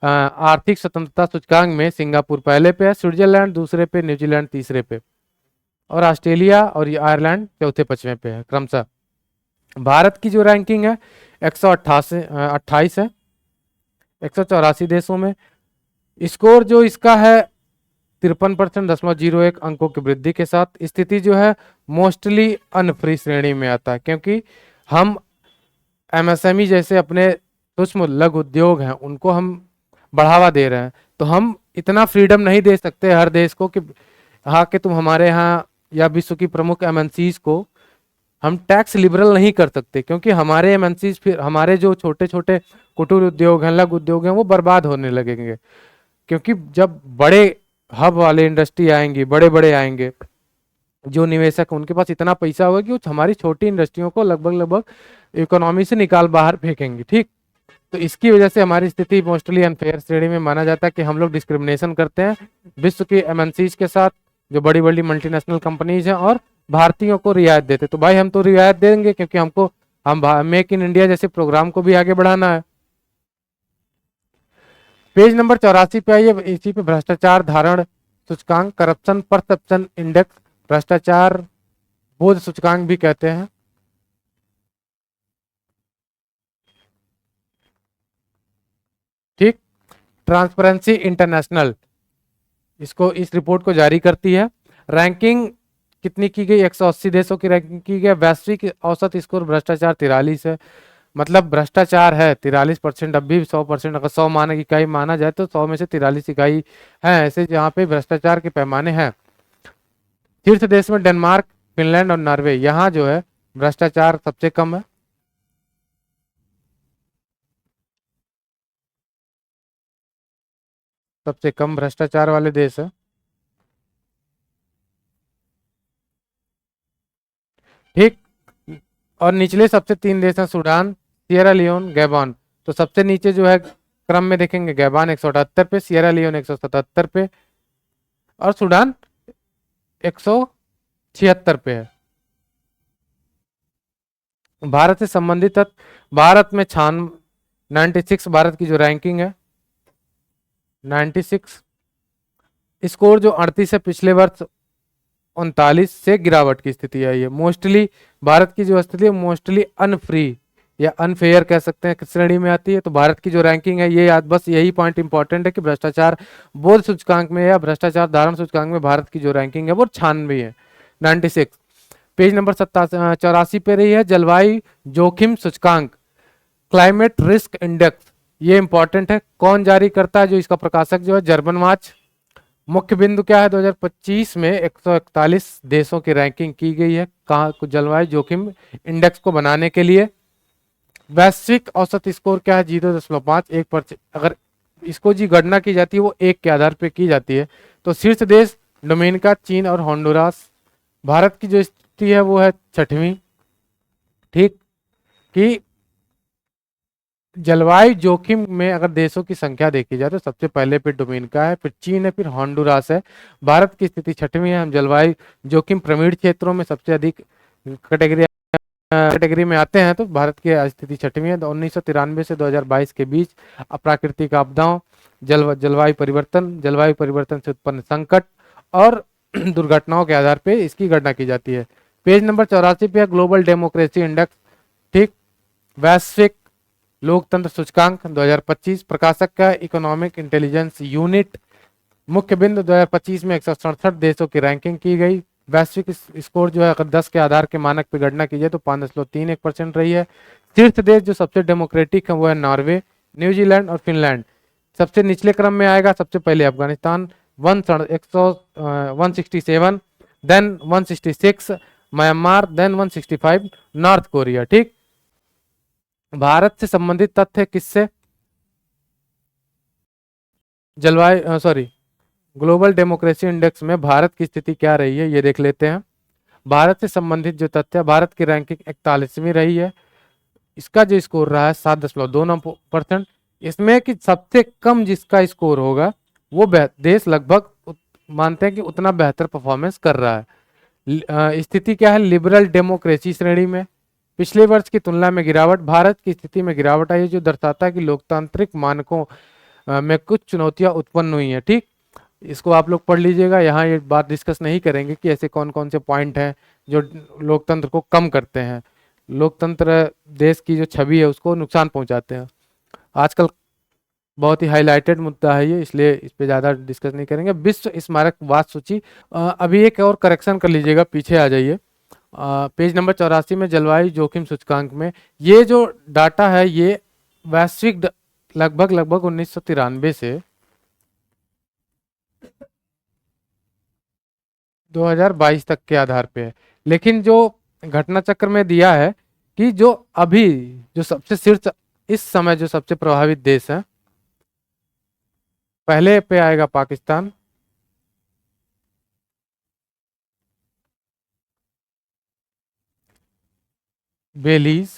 आर्थिक स्वतंत्रता सूचकांक में सिंगापुर पहले पे है, स्विट्जरलैंड दूसरे पे, न्यूजीलैंड तीसरे पे, और ऑस्ट्रेलिया और आयरलैंड चौथे 5वें पे है क्रमशः। भारत की जो रैंकिंग है 128 है 184 देशों में। स्कोर जो इसका है 53.01 अंकों की वृद्धि के साथ। स्थिति जो है मोस्टली अनफ्री श्रेणी में आता है, क्योंकि हम एमएसएमई जैसे अपने सूक्ष्म लघु उद्योग हैं उनको हम बढ़ावा दे रहे हैं, तो हम इतना फ्रीडम नहीं दे सकते हर देश को कि हाँ कि तुम हमारे यहाँ या विश्व की प्रमुख एमएनसीज को हम टैक्स लिबरल नहीं कर सकते, क्योंकि हमारे एमएनसीज फिर हमारे जो छोटे छोटे कुटीर उद्योग हैं लघु उद्योग हैं वो बर्बाद होने लगेंगे। क्योंकि जब बड़े हब वाले इंडस्ट्री आएंगी, बड़े बड़े आएंगे जो निवेशक उनके पास इतना पैसा होगा कि वो हमारी छोटी इंडस्ट्रियों को लगभग लगभग इकोनॉमी से निकाल बाहर फेंकेंगे। ठीक, तो इसकी वजह से हमारी स्थिति मोस्टली अनफेयर श्रेणी में माना जाता है कि हम लोग डिस्क्रिमिनेशन करते हैं विश्व की एमएनसीज के साथ, जो बड़ी बड़ी मल्टीनेशनल कंपनीज हैं, और भारतीयों को रियायत देते। तो भाई हम तो रियायत देंगे क्योंकि हमको हम मेक इन इंडिया जैसे प्रोग्राम को भी आगे बढ़ाना है। पेज नंबर 84 पे आइए, इसी पे भ्रष्टाचार धारण सूचकांक, करप्शन परसेप्शन इंडेक्स, भ्रष्टाचार बोध सूचकांक भी कहते हैं। ठीक, ट्रांसपेरेंसी इंटरनेशनल इसको इस रिपोर्ट को जारी करती है। रैंकिंग कितनी की गई? 180 देशों की रैंकिंग की गई। वैश्विक औसत स्कोर भ्रष्टाचार 43 है, मतलब भ्रष्टाचार है 43%। अब भी 100%, अगर 100 मानक इकाई माना जाए तो 100 में से 43 इकाई है ऐसे जहाँ पे भ्रष्टाचार के पैमाने हैं। शीर्ष देश में डेनमार्क, फिनलैंड और नॉर्वे, यहाँ जो है भ्रष्टाचार सबसे कम है। सबसे कम भ्रष्टाचार वाले देश है। ठीक, और निचले सबसे 3 देश हैं, सूडान, सियरा लियोन, गैबॉन। तो सबसे नीचे जो है क्रम में देखेंगे, गैबॉन 178 पे, सियरा लियोन 177 पे और सूडान 176 पे है। भारत से संबंधित भारत में 96 भारत की जो रैंकिंग है 96। स्कोर जो 38 है, पिछले वर्ष 39 से गिरावट की स्थिति आई है। मोस्टली भारत की जो स्थिति है मोस्टली अनफ्री या अनफेयर कह सकते हैं किस श्रेणी में आती है। तो भारत की जो रैंकिंग है, ये याद, बस यही पॉइंट इंपॉर्टेंट है कि भ्रष्टाचार बोध सूचकांक में या भ्रष्टाचार धारण सूचकांक में भारत की जो रैंकिंग है वो 96 है, 96। पेज नंबर 84 पे रही है जलवायु जोखिम सूचकांक, क्लाइमेट रिस्क इंडेक्स। ये इंपॉर्टेंट है, कौन जारी करता है? जो इसका प्रकाशक जो है जर्मन वाच। मुख्य बिंदु क्या है? 2025 में 141 देशों की रैंकिंग की गई है कहाँ जलवायु जोखिम इंडेक्स को बनाने के लिए। वैश्विक औसत स्कोर क्या है? 0.5, 1%। अगर इसको जी गणना की जाती है वो 1 के आधार पर की जाती है। तो शीर्ष देश डोमिनिका, चीन और होंडुरास। भारत की जो स्थिति है वो है 6वीं। ठीक, कि जलवायु जोखिम में अगर देशों की संख्या देखी जाए तो सबसे पहले पे डोमिनिका है, फिर चीन है, फिर होंडुरास है। भारत की स्थिति 6वीं है। हम जलवायु जोखिम प्रवीण क्षेत्रों में सबसे अधिक कैटेगरी में आते हैं, तो भारत की स्थिति 6वीं है। 1993 से 2022 के बीच प्राकृतिक आपदाओं, जलवायु परिवर्तन से उत्पन्न संकट और दुर्घटनाओं के आधार पर इसकी गणना की जाती है। पेज नंबर 84 पे है ग्लोबल डेमोक्रेसी इंडेक्स। ठीक, वैश्विक लोकतंत्र सूचकांक 2025, प्रकाशक का इकोनॉमिक इंटेलिजेंस यूनिट। मुख्य बिंदु 2025 में 167 देशों की रैंकिंग की गई। वैश्विक स्कोर जो है अगर 10 के आधार के मानक पर गणना की जाए तो 5.31% रही है। शीर्ष देश जो सबसे डेमोक्रेटिक है वो है नॉर्वे, न्यूजीलैंड और फिनलैंड। सबसे निचले क्रम में आएगा सबसे पहले Afghanistan 167, then 166 Myanmar, then 165 North Korea. ठीक, भारत से संबंधित तथ्य किससे? ग्लोबल डेमोक्रेसी इंडेक्स में भारत की स्थिति क्या रही है ये देख लेते हैं। भारत से संबंधित जो तथ्य, भारत की रैंकिंग 41वीं रही है। इसका जो स्कोर रहा है 7.29%। इसमें कि सबसे कम जिसका स्कोर होगा वो देश लगभग मानते हैं कि उतना बेहतर परफॉर्मेंस कर रहा है। स्थिति क्या है? लिबरल डेमोक्रेसी श्रेणी में पिछले वर्ष की तुलना में गिरावट। भारत की स्थिति में गिरावट आई है, जो दर्शाता है कि लोकतांत्रिक मानकों में कुछ चुनौतियां उत्पन्न हुई हैं। ठीक, इसको आप लोग पढ़ लीजिएगा, यहाँ ये बात डिस्कस नहीं करेंगे कि ऐसे कौन कौन से पॉइंट हैं जो लोकतंत्र को कम करते हैं। लोकतंत्र देश की जो छवि है उसको नुकसान पहुंचाते हैं। आजकल बहुत ही हाईलाइटेड मुद्दा है ये, इसलिए इस पे ज़्यादा डिस्कस नहीं करेंगे। विश्व स्मारक वाद सूची, अभी एक और करेक्शन कर लीजिएगा, पीछे आ जाइए। पेज नंबर 84 में जलवायु जोखिम सूचकांक में ये जो डाटा है ये वैश्विक लगभग लगभग 1993 से 2022 तक के आधार पे है। लेकिन जो घटना चक्र में दिया है कि जो अभी जो सबसे शीर्ष इस समय जो सबसे प्रभावित देश है, पहले पे आएगा पाकिस्तान, बेलीज,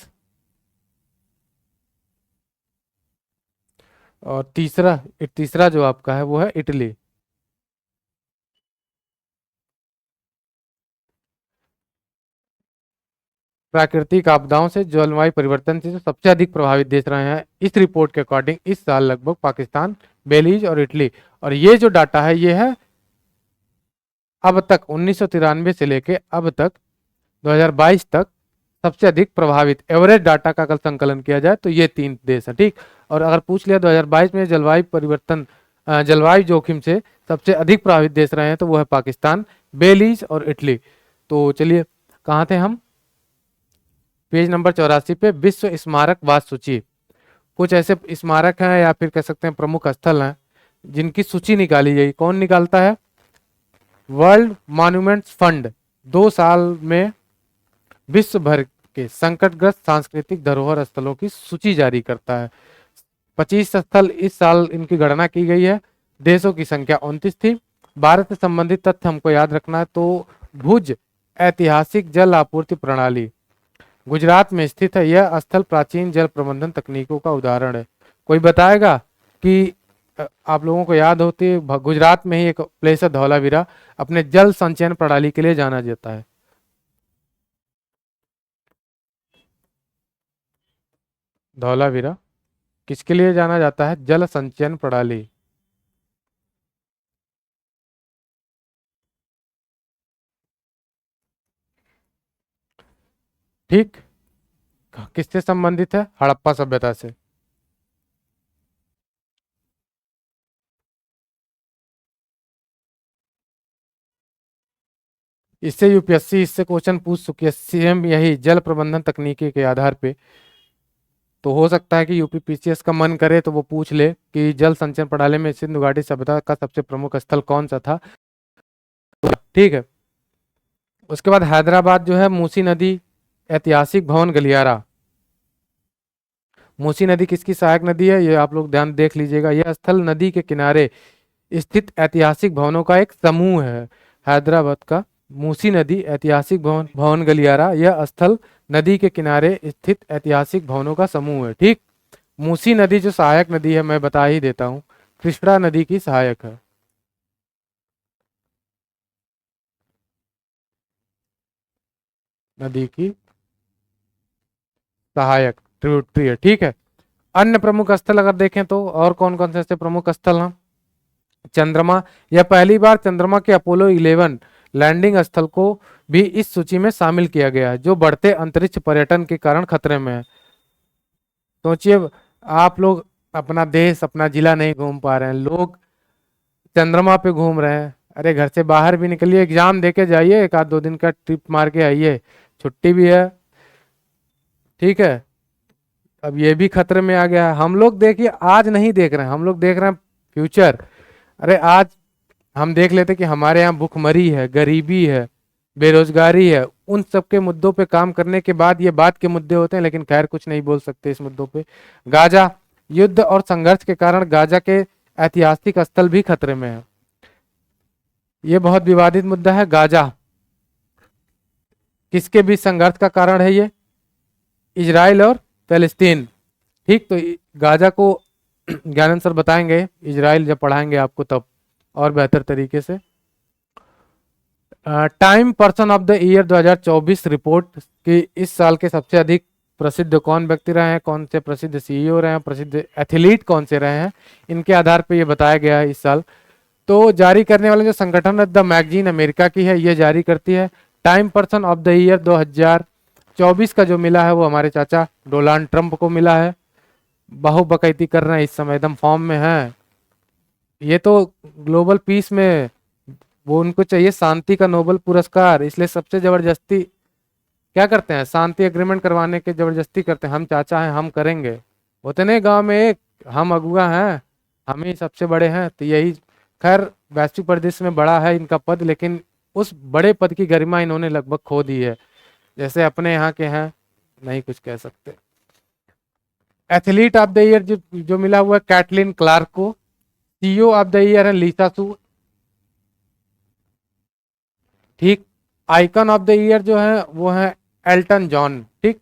और तीसरा जो आपका है वो है इटली। प्राकृतिक आपदाओं से जलवायु परिवर्तन से जो सबसे अधिक प्रभावित देश रहे हैं इस रिपोर्ट के अकॉर्डिंग इस साल लगभग पाकिस्तान, बेलीज और इटली। और ये जो डाटा है ये है अब तक 1993 से लेके अब तक 2022 तक सबसे अधिक प्रभावित एवरेज डाटा का अगर संकलन किया जाए तो ये 3 देश है, ठीक। और अगर पूछ लिया 2022 में जलवायु परिवर्तन जलवायु जोखिम से सबसे अधिक प्रभावित देश रहे हैं तो वो है पाकिस्तान, बेलीज और इटली। तो चलिए कहाँ थे हम, पेज नंबर 84 पे विश्व स्मारक वाद सूची। कुछ ऐसे स्मारक हैं या फिर कह सकते हैं प्रमुख स्थल हैं जिनकी सूची निकाली गई। कौन निकालता है, वर्ल्ड मॉन्यूमेंट्स फंड 2 साल में विश्व भर के संकटग्रस्त सांस्कृतिक धरोहर स्थलों की सूची जारी करता है। 25 स्थल इस साल इनकी गणना की गई है। देशों की संख्या 29 थी। भारत से संबंधित तथ्य हमको याद रखना है तो भुज ऐतिहासिक जल आपूर्ति प्रणाली गुजरात में स्थित है। यह स्थल प्राचीन जल प्रबंधन तकनीकों का उदाहरण है। कोई बताएगा कि आप लोगों को याद होती है गुजरात में ही एक प्लेस है धौलावीरा, अपने जल संचयन प्रणाली के लिए जाना जाता है। धौलावीरा किसके लिए जाना जाता है, जल संचयन प्रणाली। ठीक, किससे संबंधित है, हड़प्पा सभ्यता से। इससे यूपीएससी इससे क्वेश्चन पूछ चुकी है, सेम यही जल प्रबंधन तकनीकी के आधार पे। तो हो सकता है कि यूपी पीसीएस का मन करे तो वो पूछ ले कि जल संचयन प्रणाली में सिंधु घाटी सभ्यता का सबसे प्रमुख स्थल कौन सा था, ठीक है। उसके बाद हैदराबाद जो है मूसी नदी ऐतिहासिक भवन गलियारा। मूसी नदी किसकी सहायक नदी है, ये आप लोग ध्यान देख लीजिएगा। यह स्थल नदी के किनारे स्थित ऐतिहासिक भवनों का एक समूह है। हैदराबाद का मूसी नदी ऐतिहासिक भवन गलियारा, यह स्थल नदी के किनारे स्थित ऐतिहासिक भवनों का समूह है, ठीक। मूसी नदी जो सहायक नदी है मैं बता ही देता हूँ, कृष्णा नदी की सहायक है। नदी की सहायक ट्रिब्यूटरी है, ठीक है। अन्य प्रमुख स्थल अगर देखें तो और कौन कौन से ऐसे प्रमुख स्थल हैं, चंद्रमा, यह पहली बार चंद्रमा के अपोलो 11 लैंडिंग स्थल को भी इस सूची में शामिल किया गया है जो बढ़ते अंतरिक्ष पर्यटन के कारण खतरे में है। सोचिए आप लोग अपना देश अपना जिला नहीं घूम पा रहे हैं, लोग चंद्रमा पे घूम रहे हैं। अरे घर से बाहर भी निकलिए, एग्जाम देके जाइए, 1-2 दिन का ट्रिप मार के आइए, छुट्टी भी है, ठीक है। अब ये भी खतरे में आ गया है। हम लोग देखिए आज नहीं देख रहे हैं, हम लोग देख रहे हैं फ्यूचर। अरे आज हम देख लेते कि हमारे यहाँ भुखमरी है, गरीबी है, बेरोजगारी है, उन सब के मुद्दों पे काम करने के बाद ये बात के मुद्दे होते हैं, लेकिन खैर कुछ नहीं बोल सकते इस मुद्दों पे। गाजा, युद्ध और संघर्ष के कारण गाजा के ऐतिहासिक स्थल भी खतरे में है। ये बहुत विवादित मुद्दा है। गाजा किसके बीच संघर्ष का कारण है, ये इजराइल और पैलेस्तीन, ठीक। तो गाजा को ज्ञानंद सर बताएंगे, इजराइल जब पढ़ाएंगे आपको तब और बेहतर तरीके से। Time person of the year 2024 report कि इस साल के सबसे अधिक प्रसिद्ध कौन व्यक्ति रहे हैं, कौन से प्रसिद्ध सीईओ रहे हैं, प्रसिद्ध एथलीट कौन से रहे हैं, इनके आधार पे ये बताया गया है इस साल। तो जारी करने वाले जो संगठन है द मैगजीन अमेरिका की है, ये जारी करती है time person of the year 24 का जो मिला है वो हमारे चाचा डोनाल्ड ट्रंप को मिला है। बहुबकैती कर रहे हैं इस समय, एकदम फॉर्म में है। ये तो ग्लोबल पीस में वो उनको चाहिए शांति का नोबेल पुरस्कार, इसलिए सबसे जबरदस्ती क्या करते हैं, शांति एग्रीमेंट करवाने के जबरदस्ती करते हैं। हम चाचा हैं, हम करेंगे। होते नहीं गांव में एक, हम अगुआ हैं, हम ही सबसे बड़े हैं, तो यही। खैर वैश्विक परिदृश्य में बड़ा है इनका पद, लेकिन उस बड़े पद की गरिमा इन्होंने लगभग खो दी है। जैसे अपने यहाँ के हैं, नहीं कुछ कह सकते। एथलीट ऑफ द ईयर जो मिला हुआ है कैटलिन क्लार्क को। सीईओ ऑफ द ईयर है लीसा सू। ठीक। आइकन ऑफ द ईयर जो है वो है एल्टन जॉन। ठीक।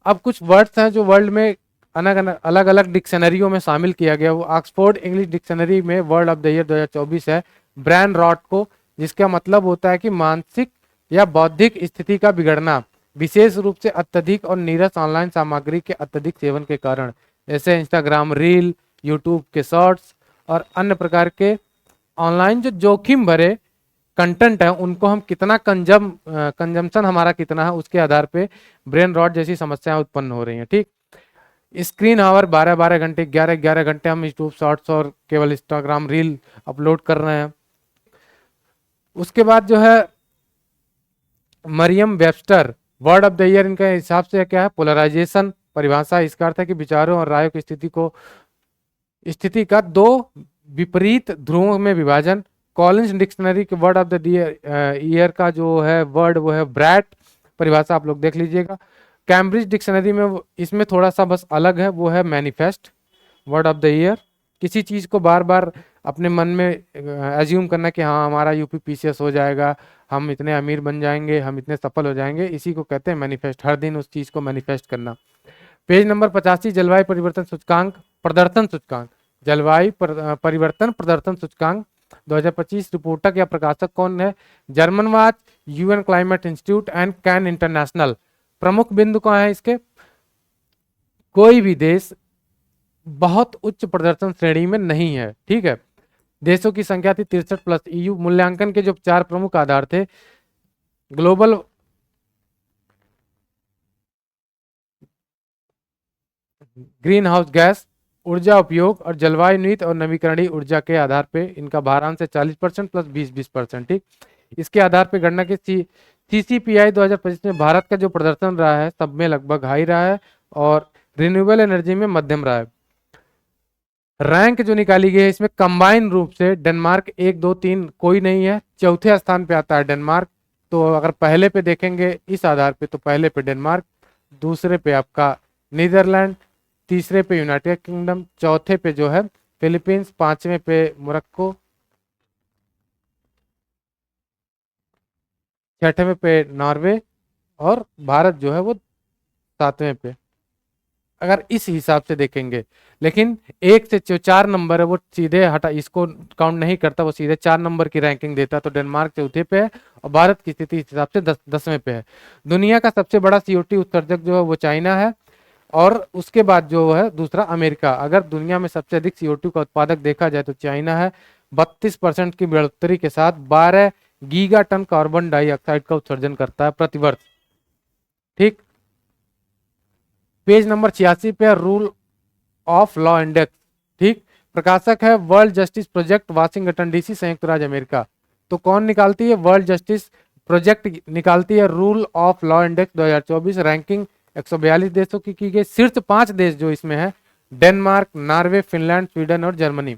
अब कुछ वर्ड्स हैं जो वर्ल्ड में अलग अलग डिक्शनरियों में शामिल किया गया। वो ऑक्सफोर्ड इंग्लिश डिक्शनरी में वर्ड ऑफ द ईयर 2024 है ब्रेन रॉट को, जिसका मतलब होता है कि मानसिक या बौद्धिक स्थिति का बिगड़ना, विशेष रूप से अत्यधिक और नीरस ऑनलाइन सामग्री के अत्यधिक सेवन के कारण, जैसे इंस्टाग्राम रील, यूट्यूब के शॉर्ट्स और अन्य प्रकार के ऑनलाइन जो जोखिम भरे कंटेंट है उनको हम कितना कंजम्पशन हमारा कितना है, उसके आधार पे ब्रेन रॉट जैसी समस्याएं उत्पन्न हो रही हैं। ठीक। स्क्रीन आवर 12-12 घंटे, 11-11 घंटे हम यूट्यूब शॉर्ट्स और केवल इंस्टाग्राम रील अपलोड कर रहे हैं। उसके बाद जो है Merriam Webster word of the year इनके हिसाब से क्या है, पोलराइजेशन परिभाषा। इसका अर्थ है कि विचारों और रायों की स्थिति का दो विपरीत ध्रुवों में विभाजन। कॉलिंस डिक्शनरी के वर्ड ऑफ द ईयर का जो है वर्ड वो है ब्रैट, परिभाषा आप लोग देख लीजिएगा। कैम्ब्रिज डिक्शनरी में इसमें थोड़ा सा बस अलग है, वो है manifest word of the year. किसी चीज़ को बार बार अपने मन में एज्यूम करना कि हाँ हमारा यूपी पीसीएस हो जाएगा, हम इतने अमीर बन जाएंगे, हम इतने सफल हो जाएंगे, इसी को कहते हैं मैनिफेस्ट। हर दिन उस चीज़ को मैनिफेस्ट करना। पेज नंबर 85 जलवायु परिवर्तन सूचकांक प्रदर्शन सूचकांक। जलवायु परिवर्तन प्रदर्शन सूचकांक 2025 रिपोर्टक या प्रकाशक कौन है, German watch, UN climate institute and can international. प्रमुख बिंदु कहाँ है इसके, कोई भी देश बहुत उच्च प्रदर्शन श्रेणी में नहीं है। ठीक है। देशों की संख्या थी 63+ ईयू। मूल्यांकन के जो 4 प्रमुख आधार थे, ग्लोबल ग्रीन हाउस गैस, ऊर्जा उपयोग और जलवायु नीति और नवीकरणीय ऊर्जा के आधार पे इनका भारांश है 40% प्लस 20%। ठीक। इसके आधार पे गणना की CCPI 2025 में भारत का जो प्रदर्शन रहा है सब में लगभग हाई रहा है और रिन्यूएबल एनर्जी में मध्यम रहा है। रैंक जो निकाली गई है इसमें कंबाइन रूप से डेनमार्क 1, 2, 3 कोई नहीं है, चौथे स्थान पे आता है डेनमार्क। तो अगर पहले पे देखेंगे इस आधार पे तो पहले पे डेनमार्क, दूसरे पे आपका नीदरलैंड, तीसरे पे यूनाइटेड किंगडम, चौथे पे जो है फिलीपींस, पांचवें पे मोरक्को, छठवें पे नॉर्वे और भारत जो है वो 7वें पे, अगर इस हिसाब से देखेंगे। लेकिन 1 से जो 4 नंबर है वो सीधे हटा, इसको काउंट नहीं करता, वो सीधे 4 नंबर की रैंकिंग देता। तो डेनमार्क चौथे पे है और भारत की स्थिति इस हिसाब से 10वें पे है। दुनिया का सबसे बड़ा CO2 उत्सर्जक जो है वो चाइना है और उसके बाद जो है दूसरा अमेरिका। अगर दुनिया में सबसे अधिक CO2 का उत्पादक देखा जाए तो चाइना है, 32% की बढ़ोतरी के साथ 12 गीगा टन कार्बन डाइऑक्साइड का उत्सर्जन करता है प्रतिवर्ष। ठीक। पेज नंबर 86 पे रूल ऑफ लॉ इंडेक्स। ठीक। प्रकाशक है world justice project, Washington DC, संयुक्त राज्य अमेरिका। तो कौन निकालती है, वर्ल्ड जस्टिस प्रोजेक्ट निकालती है rule of law index 2024। Ranking 142 देशों की गई। शीर्ष 5 देश जो इसमें है डेनमार्क, नॉर्वे, फिनलैंड, स्वीडन और जर्मनी।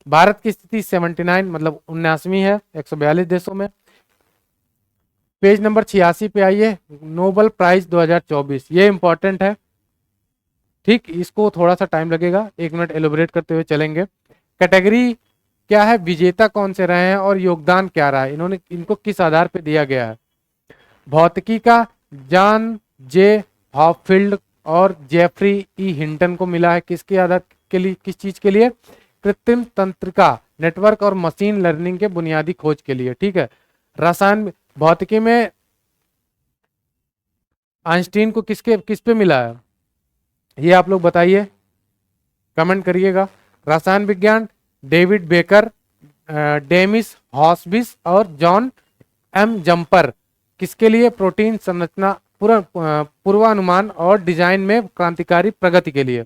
भारत की स्थिति 79 मतलब 79वीं है 142 देशों में। पेज नंबर 86 पे आइए, नोबेल प्राइज 2024, ये इंपॉर्टेंट है। ठीक। इसको थोड़ा सा टाइम लगेगा, 1 मिनट एलोबरेट करते हुए चलेंगे। कैटेगरी क्या है, विजेता कौन से रहे हैं और योगदान क्या रहा है, इनको किस आधार पे दिया गया है। भौतिकी का जॉन जे हॉपफील्ड और जेफरी ई हिंटन को मिला है, किसके आधार के लिए, किस चीज के लिए, कृत्रिम तंत्रिका नेटवर्क और मशीन लर्निंग के बुनियादी खोज के लिए। ठीक है। रसायन भौतिकी में आइंस्टीन को किस पे मिला है, ये आप लोग बताइए, कमेंट करिएगा। रसायन विज्ञान डेविड बेकर, डेमिस हॉस्बिस और जॉन M जम्पर। किसके लिए, प्रोटीन संरचना पूर्वानुमान और डिजाइन में क्रांतिकारी प्रगति के लिए।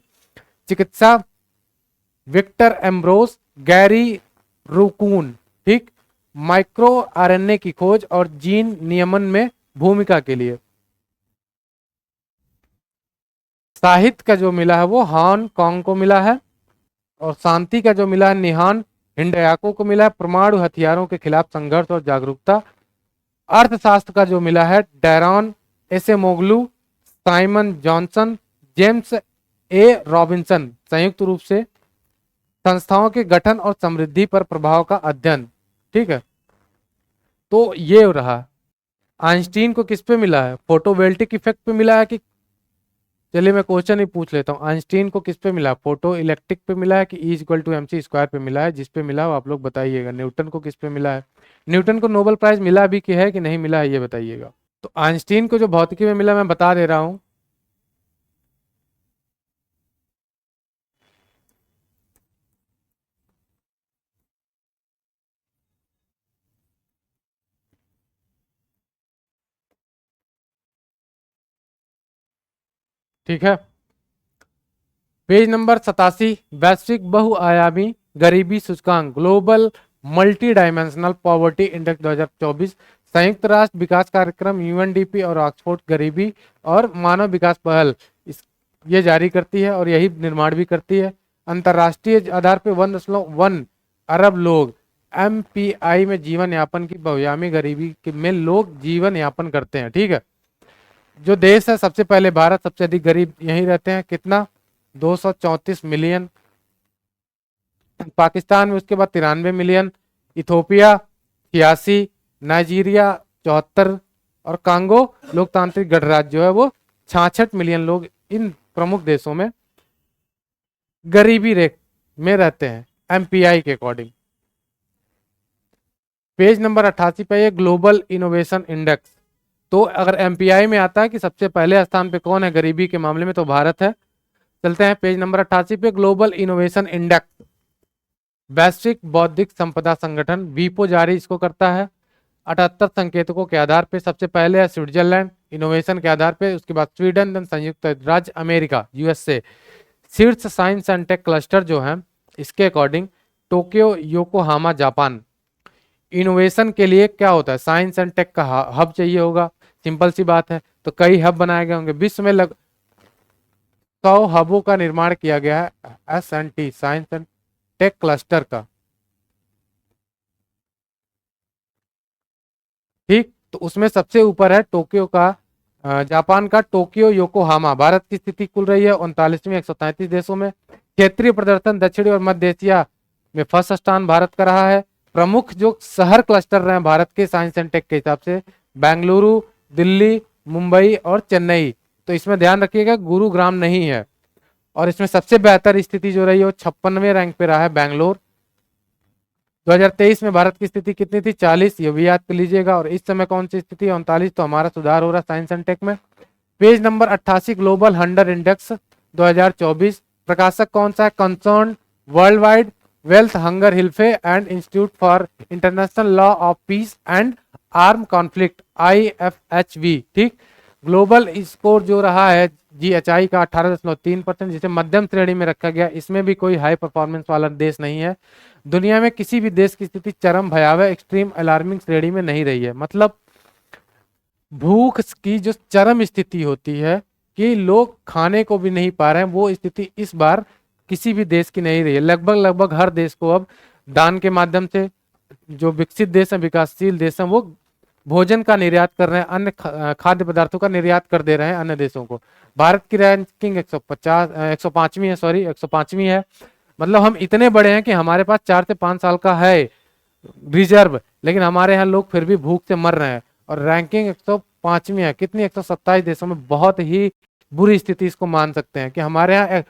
चिकित्सा विक्टर एम्ब्रोस गैरी रूकून, ठीक। माइक्रो आरएनए की खोज और जीन नियमन में भूमिका के लिए। साहित्य का जो मिला है वो हांगकांग को मिला है, और शांति का जो मिला है निहान हिंडयाको को मिला है, परमाणु हथियारों के खिलाफ संघर्ष और जागरूकता। अर्थशास्त्र का जो मिला है Daron Acemoglu, Simon Johnson, James A Robinson. संयुक्त रूप से संस्थाओं के गठन और समृद्धि पर प्रभाव का अध्ययन, ठीक है। तो ये रहा। आइंस्टीन को किस पे मिला है? फोटोवोल्टिक इफेक्ट पे मिला है कि, चलिए मैं क्वेश्चन ही पूछ लेता हूँ, आइंस्टीन को किस पे मिला? फोटो इलेक्ट्रिक पे मिला है कि E = mc स्क्वायर पे मिला है? जिस पे मिला हो आप लोग बताइएगा। न्यूटन को किस पे मिला है? न्यूटन को नोबेल प्राइज मिला भी कि है कि नहीं मिला है, ये बताइएगा। तो आइंस्टीन को जो भौतिकी में मिला मैं बता दे रहा हूं। ठीक है, पेज नंबर 87, वैश्विक बहुआयामी गरीबी सूचकांक, global multi dimensional poverty index 2024, संयुक्त राष्ट्र विकास कार्यक्रम UNDP और ऑक्सफोर्ड गरीबी और मानव विकास पहल ये जारी करती है और यही निर्माण भी करती है। अंतर्राष्ट्रीय आधार पर 1.1 अरब लोग MPI में जीवन यापन की बहुआयामी गरीबी में लोग जीवन यापन करते हैं, ठीक है। जो देश है सबसे पहले भारत, सबसे अधिक गरीब यहीं रहते हैं, कितना? 234 मिलियन। पाकिस्तान में उसके बाद 93 मिलियन, इथोपिया 86, नाइजीरिया 74 और कांगो लोकतांत्रिक गणराज्य जो है वो 66 मिलियन लोग इन प्रमुख देशों में गरीबी रेखा में रहते हैं MPI के अकॉर्डिंग। पेज नंबर 88 पे ये ग्लोबल इनोवेशन इंडेक्स। तो अगर MPI में आता है कि सबसे पहले स्थान पे कौन है गरीबी के मामले में, तो भारत है। चलते हैं पेज नंबर 88 पे, ग्लोबल इनोवेशन इंडेक्स। वैश्विक बौद्धिक संपदा संगठन WIPO जारी इसको करता है। 78 संकेतकों के आधार पे सबसे पहले है स्विट्जरलैंड इनोवेशन के आधार पे, उसके बाद स्वीडन, देन संयुक्त राज्य अमेरिका USA। शीर्ष साइंस एंड टेक क्लस्टर जो है इसके according Tokyo Yokohama Japan. Innovation के लिए क्या होता है? साइंस एंड टेक का हब चाहिए होगा, सिंपल सी बात है। तो कई हब बनाए गए होंगे, विश्व में 100 हबों का निर्माण किया गया है S&T science and take cluster का, ठीक। तो उसमें सबसे ऊपर है टोक्यो का, जापान का टोक्यो योकोहामा। भारत की स्थिति कुल रही है 39वीं 133 देशों में। क्षेत्रीय प्रदर्शन दक्षिणी और मध्य एशिया में फर्स्ट स्थान भारत का रहा है। प्रमुख जो शहर क्लस्टर रहे हैं भारत के साइंस एंड टेक के हिसाब से, बेंगलुरु, दिल्ली, मुंबई और चेन्नई। तो इसमें ध्यान रखिएगा गुरुग्राम नहीं है। और इसमें सबसे बेहतर स्थिति जो रही है वो 56वें रैंक पे रहा है बेंगलोर। 2023 में भारत की स्थिति कितनी थी? 40, ये भी याद कर लीजिएगा। और इस समय कौन सी स्थिति है? 39। तो हमारा सुधार हो रहा है साइंस एंड टेक में। Page number 88, global hunger index 2024। प्रकाशक कौन सा है? Concern Worldwide Welthungerhilfe and Institute for International Law of Peace and Armed Conflict IFHV, ठीक। ग्लोबल स्कोर जो रहा है GHI का 18.3%, जिसे मध्यम श्रेणी में रखा गया। इसमें भी कोई हाई परफॉर्मेंस वाला देश नहीं है। दुनिया में किसी भी देश की स्थिति चरम भयावह एक्सट्रीम अलार्मिंग श्रेणी में नहीं रही है। मतलब भूख की जो चरम स्थिति होती है कि लोग खाने को भी नहीं पा रहे हैं, वो स्थिति इस बार किसी भी देश की नहीं रही है। लगभग हर देश को अब दान के माध्यम से, जो विकसित देश हैं, विकासशील देश हैं, वो भोजन का निर्यात कर रहे हैं, अन्य खाद्य पदार्थों का निर्यात कर दे रहे हैं अन्य देशों को। भारत की रैंकिंग 105वीं है, सॉरी 105वीं है। मतलब हम इतने बड़े हैं कि हमारे पास 4 से 5 साल का है रिजर्व, लेकिन हमारे यहाँ लोग फिर भी भूख से मर रहे हैं। और रैंकिंग 105वीं है, कितनी? 127 देशों में। बहुत ही बुरी स्थिति इसको मान सकते हैं कि हमारे यहाँ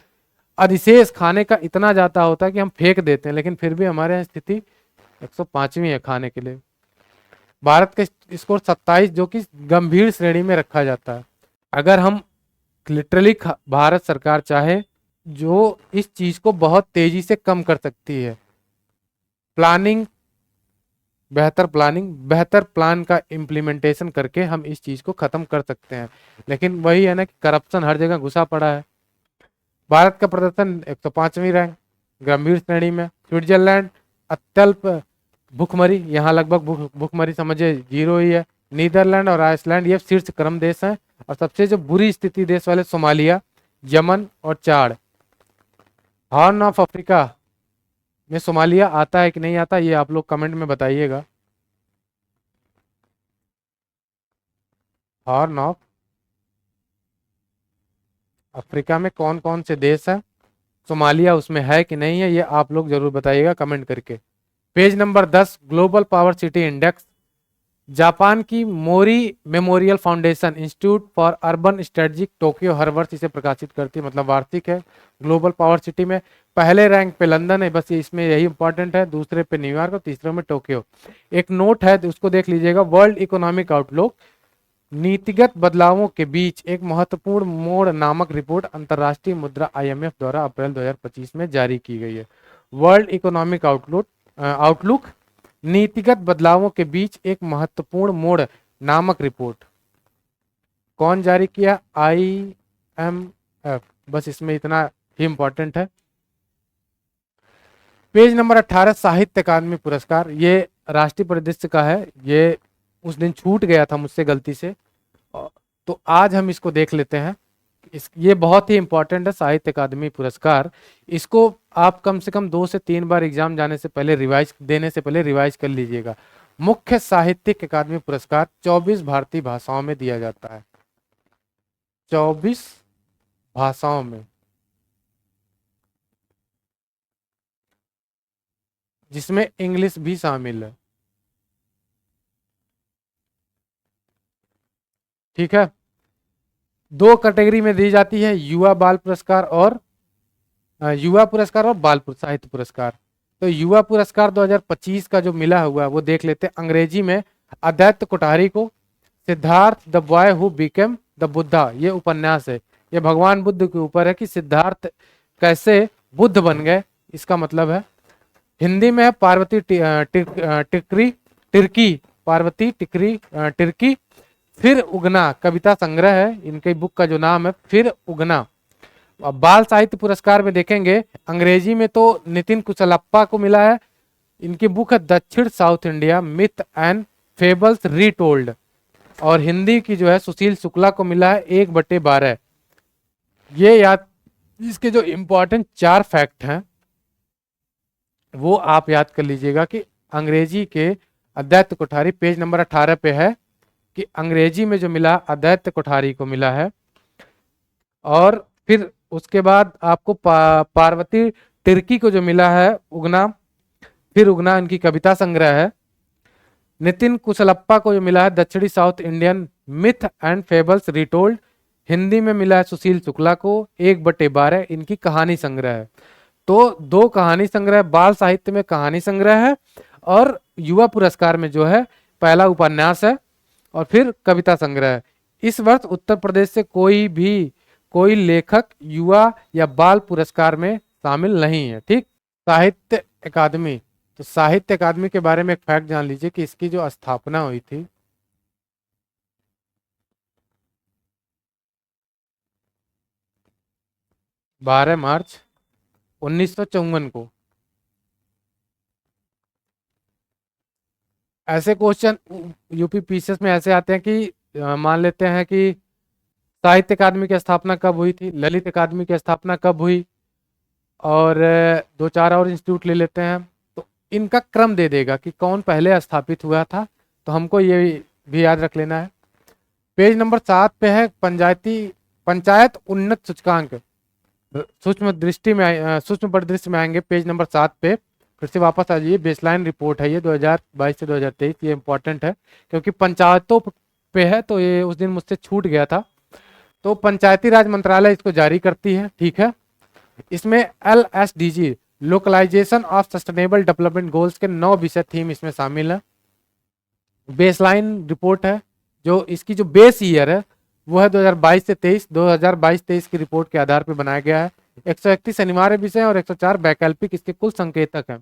अधिशेष खाने का इतना जाता होता है कि हम फेंक देते हैं, लेकिन फिर भी हमारे यहाँ स्थिति 105वीं है खाने के लिए। भारत का स्कोर 27, जो कि गंभीर श्रेणी में रखा जाता है। अगर हम लिटरली, भारत सरकार चाहे जो इस चीज को बहुत तेजी से कम कर सकती है। प्लानिंग बेहतर प्लानिंग, बेहतर प्लान का इम्प्लीमेंटेशन करके हम इस चीज को खत्म कर सकते हैं। लेकिन वही है ना कि करप्शन हर जगह घुसा पड़ा है। भारत का प्रदर्शन 105वीं रैंक गंभीर श्रेणी में। स्विट्जरलैंड अत्यल्प भुखमरी, यहाँ लगभग भुखमरी समझिए जीरो ही है। नीदरलैंड और आइसलैंड ये शीर्ष क्रम देश हैं। और सबसे जो बुरी स्थिति देश वाले सोमालिया, यमन और चाड। हॉर्न ऑफ अफ्रीका में सोमालिया आता है कि नहीं आता, ये आप लोग कमेंट में बताइएगा। हॉर्न ऑफ अफ्रीका में कौन कौन से देश हैं, सोमालिया उसमें है कि नहीं है, ये आप लोग जरूर बताइएगा कमेंट करके। Page number 10, global power city index. Japan की Mori Memorial Foundation Institute for Urban Strategic Tokyo हर वर्ष इसे प्रकाशित करती है, मतलब वार्षिक है। ग्लोबल पावर सिटी में पहले रैंक पे लंदन है, बस इसमें यही इंपॉर्टेंट है। दूसरे पे न्यूयॉर्क और तीसरे में टोक्यो। एक नोट है उसको देख लीजिएगा। वर्ल्ड इकोनॉमिक आउटलुक नीतिगत बदलावों के बीच एक महत्वपूर्ण मोड़ नामक रिपोर्ट अंतर्राष्ट्रीय मुद्रा आईएमएफ द्वारा अप्रैल 2025 में जारी की गई है। वर्ल्ड इकोनॉमिक आउटलुक नीतिगत बदलावों के बीच एक महत्वपूर्ण मोड़ नामक रिपोर्ट कौन जारी किया, आईएमएफ। बस इसमें इतना ही इंपॉर्टेंट है। पेज नंबर 18, साहित्य अकादमी पुरस्कार। ये राष्ट्रीय परिदृश्य का है, ये उस दिन छूट गया था मुझसे गलती से, तो आज हम इसको देख लेते हैं। ये बहुत ही इंपॉर्टेंट है, साहित्य अकादमी पुरस्कार। इसको आप कम से कम 2 से 3 बार एग्जाम जाने से पहले देने से पहले रिवाइज कर लीजिएगा। मुख्य साहित्यिक अकादमी पुरस्कार 24 भारतीय भाषाओं में दिया जाता है, 24 भाषाओं में, जिसमें इंग्लिश भी शामिल है। ठीक है, 2 कैटेगरी में दी जाती है, युवा पुरस्कार और बाल साहित्य पुरस्कार। तो युवा पुरस्कार 2025 का जो मिला हुआ है वो देख लेते हैं। अंग्रेजी में अदैत्य कोठारी को Siddharth the boy who became the Buddha, ये उपन्यास है। ये भगवान बुद्ध के ऊपर है कि सिद्धार्थ कैसे बुद्ध बन गए, इसका मतलब है। हिंदी में है पार्वती टिर्की, पार्वती टिर्की फिर उगना, कविता संग्रह है। इनके बुक का जो नाम है फिर उगना। बाल साहित्य पुरस्कार में देखेंगे, अंग्रेजी में तो नितिन कुचलप्पा को मिला है, इनकी बुक है दक्षिण South India myth and fables retold. और हिंदी की जो है सुशील शुक्ला को मिला है 1/12। ये याद, इसके जो इंपॉर्टेंट 4 फैक्ट हैं वो आप याद कर लीजिएगा कि अंग्रेजी के अदैत्य कोठारी पेज नंबर 18 पे है कि अंग्रेजी में जो मिला अदैत्य कोठारी को मिला है। और फिर उसके बाद आपको पार्वती टिर्की को जो मिला है उगना, फिर उगना इनकी कविता संग्रह है। नितिन कुशलप्पा को जो मिला है दक्षिणी south Indian myth and fables retold. Hindi में मिला है सुशील शुक्ला को 1/12, इनकी कहानी संग्रह है। तो 2 कहानी संग्रह, बाल साहित्य में कहानी संग्रह है और युवा पुरस्कार में जो है पहला उपन्यास है और फिर कविता संग्रह है। इस वर्ष उत्तर प्रदेश से कोई लेखक युवा या बाल पुरस्कार में शामिल नहीं है। ठीक, साहित्य अकादमी, तो साहित्य अकादमी के बारे में एक फैक्ट जान लीजिए कि इसकी जो स्थापना हुई थी 12 मार्च 1954 को। ऐसे क्वेश्चन यूपी पीसीएस में ऐसे आते हैं कि मान लेते हैं कि साहित्य अकादमी की स्थापना कब हुई थी, ललित अकादमी की स्थापना कब हुई, और 2-4 और इंस्टीट्यूट ले लेते हैं, तो इनका क्रम दे देगा कि कौन पहले स्थापित हुआ था। तो हमको ये भी याद रख लेना है। पेज नंबर 7 पे है पंचायत उन्नत सूचकांक। सूक्ष्म परिदृश्य में आएंगे पेज नंबर 7 पे। फिर से वापस आ जाइए, बेसलाइन रिपोर्ट है ये 2022 से 2023, ये इंपॉर्टेंट है क्योंकि पंचायतों पे है, तो ये उस दिन मुझसे छूट गया था। तो पंचायती राज मंत्रालय इसको जारी करती है। ठीक है, इसमें LSDG localisation of sustainable development goals के 9 विषय थीम इसमें शामिल है। बेसलाइन रिपोर्ट है, जो इसकी जो बेस ईयर है वो है 2022 से 23, 2022-23 की रिपोर्ट के आधार पर बनाया गया है। 131 अनिवार्य विषय और 104 वैकल्पिक इसके कुल संकेतक हैं।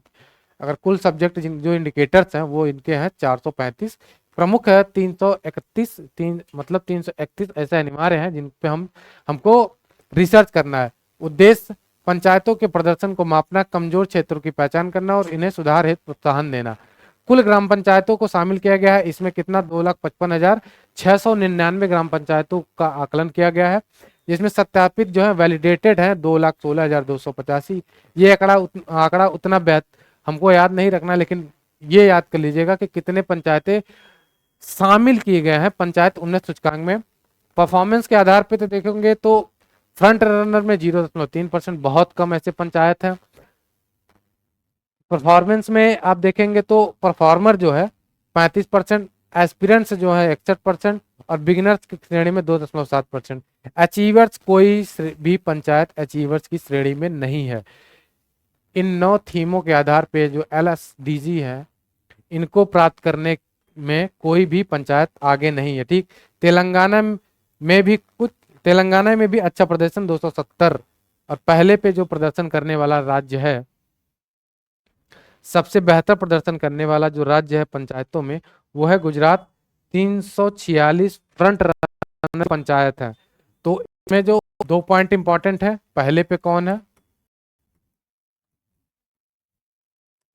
अगर कुल सब्जेक्ट जो इंडिकेटर्स हैं वो इनके हैं 435, प्रमुख है 331, मतलब 331 ऐसे अनिवार्य हैं जिन पे हमको रिसर्च करना है। उद्देश्य पंचायतों के प्रदर्शन को मापना, कमजोर क्षेत्रों की पहचान करना और इन्हें सुधार हेतु प्रोत्साहन देना। कुल ग्राम पंचायतों को शामिल किया गया है, इसमें कितना 2,55,699 ग्राम पंचायतों का आकलन किया गया है, जिसमें सत्यापित जो है वैलिडेटेड है 2,16,285। ये आंकड़ा उतना हमको याद नहीं रखना, लेकिन ये याद कर लीजिएगा कि कितने पंचायतें शामिल किए गए हैं पंचायत उन्नत सूचकांक में। परफॉर्मेंस के आधार पे तो देखेंगे तो फ्रंट रनर में 0.3%, बहुत कम ऐसे पंचायत हैं। परफॉर्मेंस में आप देखेंगे तो परफॉर्मर जो है 35%, एस्पिरेंट्स जो है 61% और बिगिनर्स की श्रेणी में 2.7%। अचीवर्स कोई भी पंचायत अचीवर्स की श्रेणी में नहीं है। इन 9 थीमों के आधार पे जो LSDG है इनको प्राप्त करने में कोई भी पंचायत आगे नहीं है। ठीक, तेलंगाना में भी अच्छा प्रदर्शन 270, और पहले पे जो प्रदर्शन करने वाला राज्य है, सबसे बेहतर प्रदर्शन करने वाला जो राज्य है पंचायतों में वो है गुजरात, 346 फ्रंट रनर पंचायत है। तो इसमें जो 2 पॉइंट इंपॉर्टेंट है, पहले पे कौन है?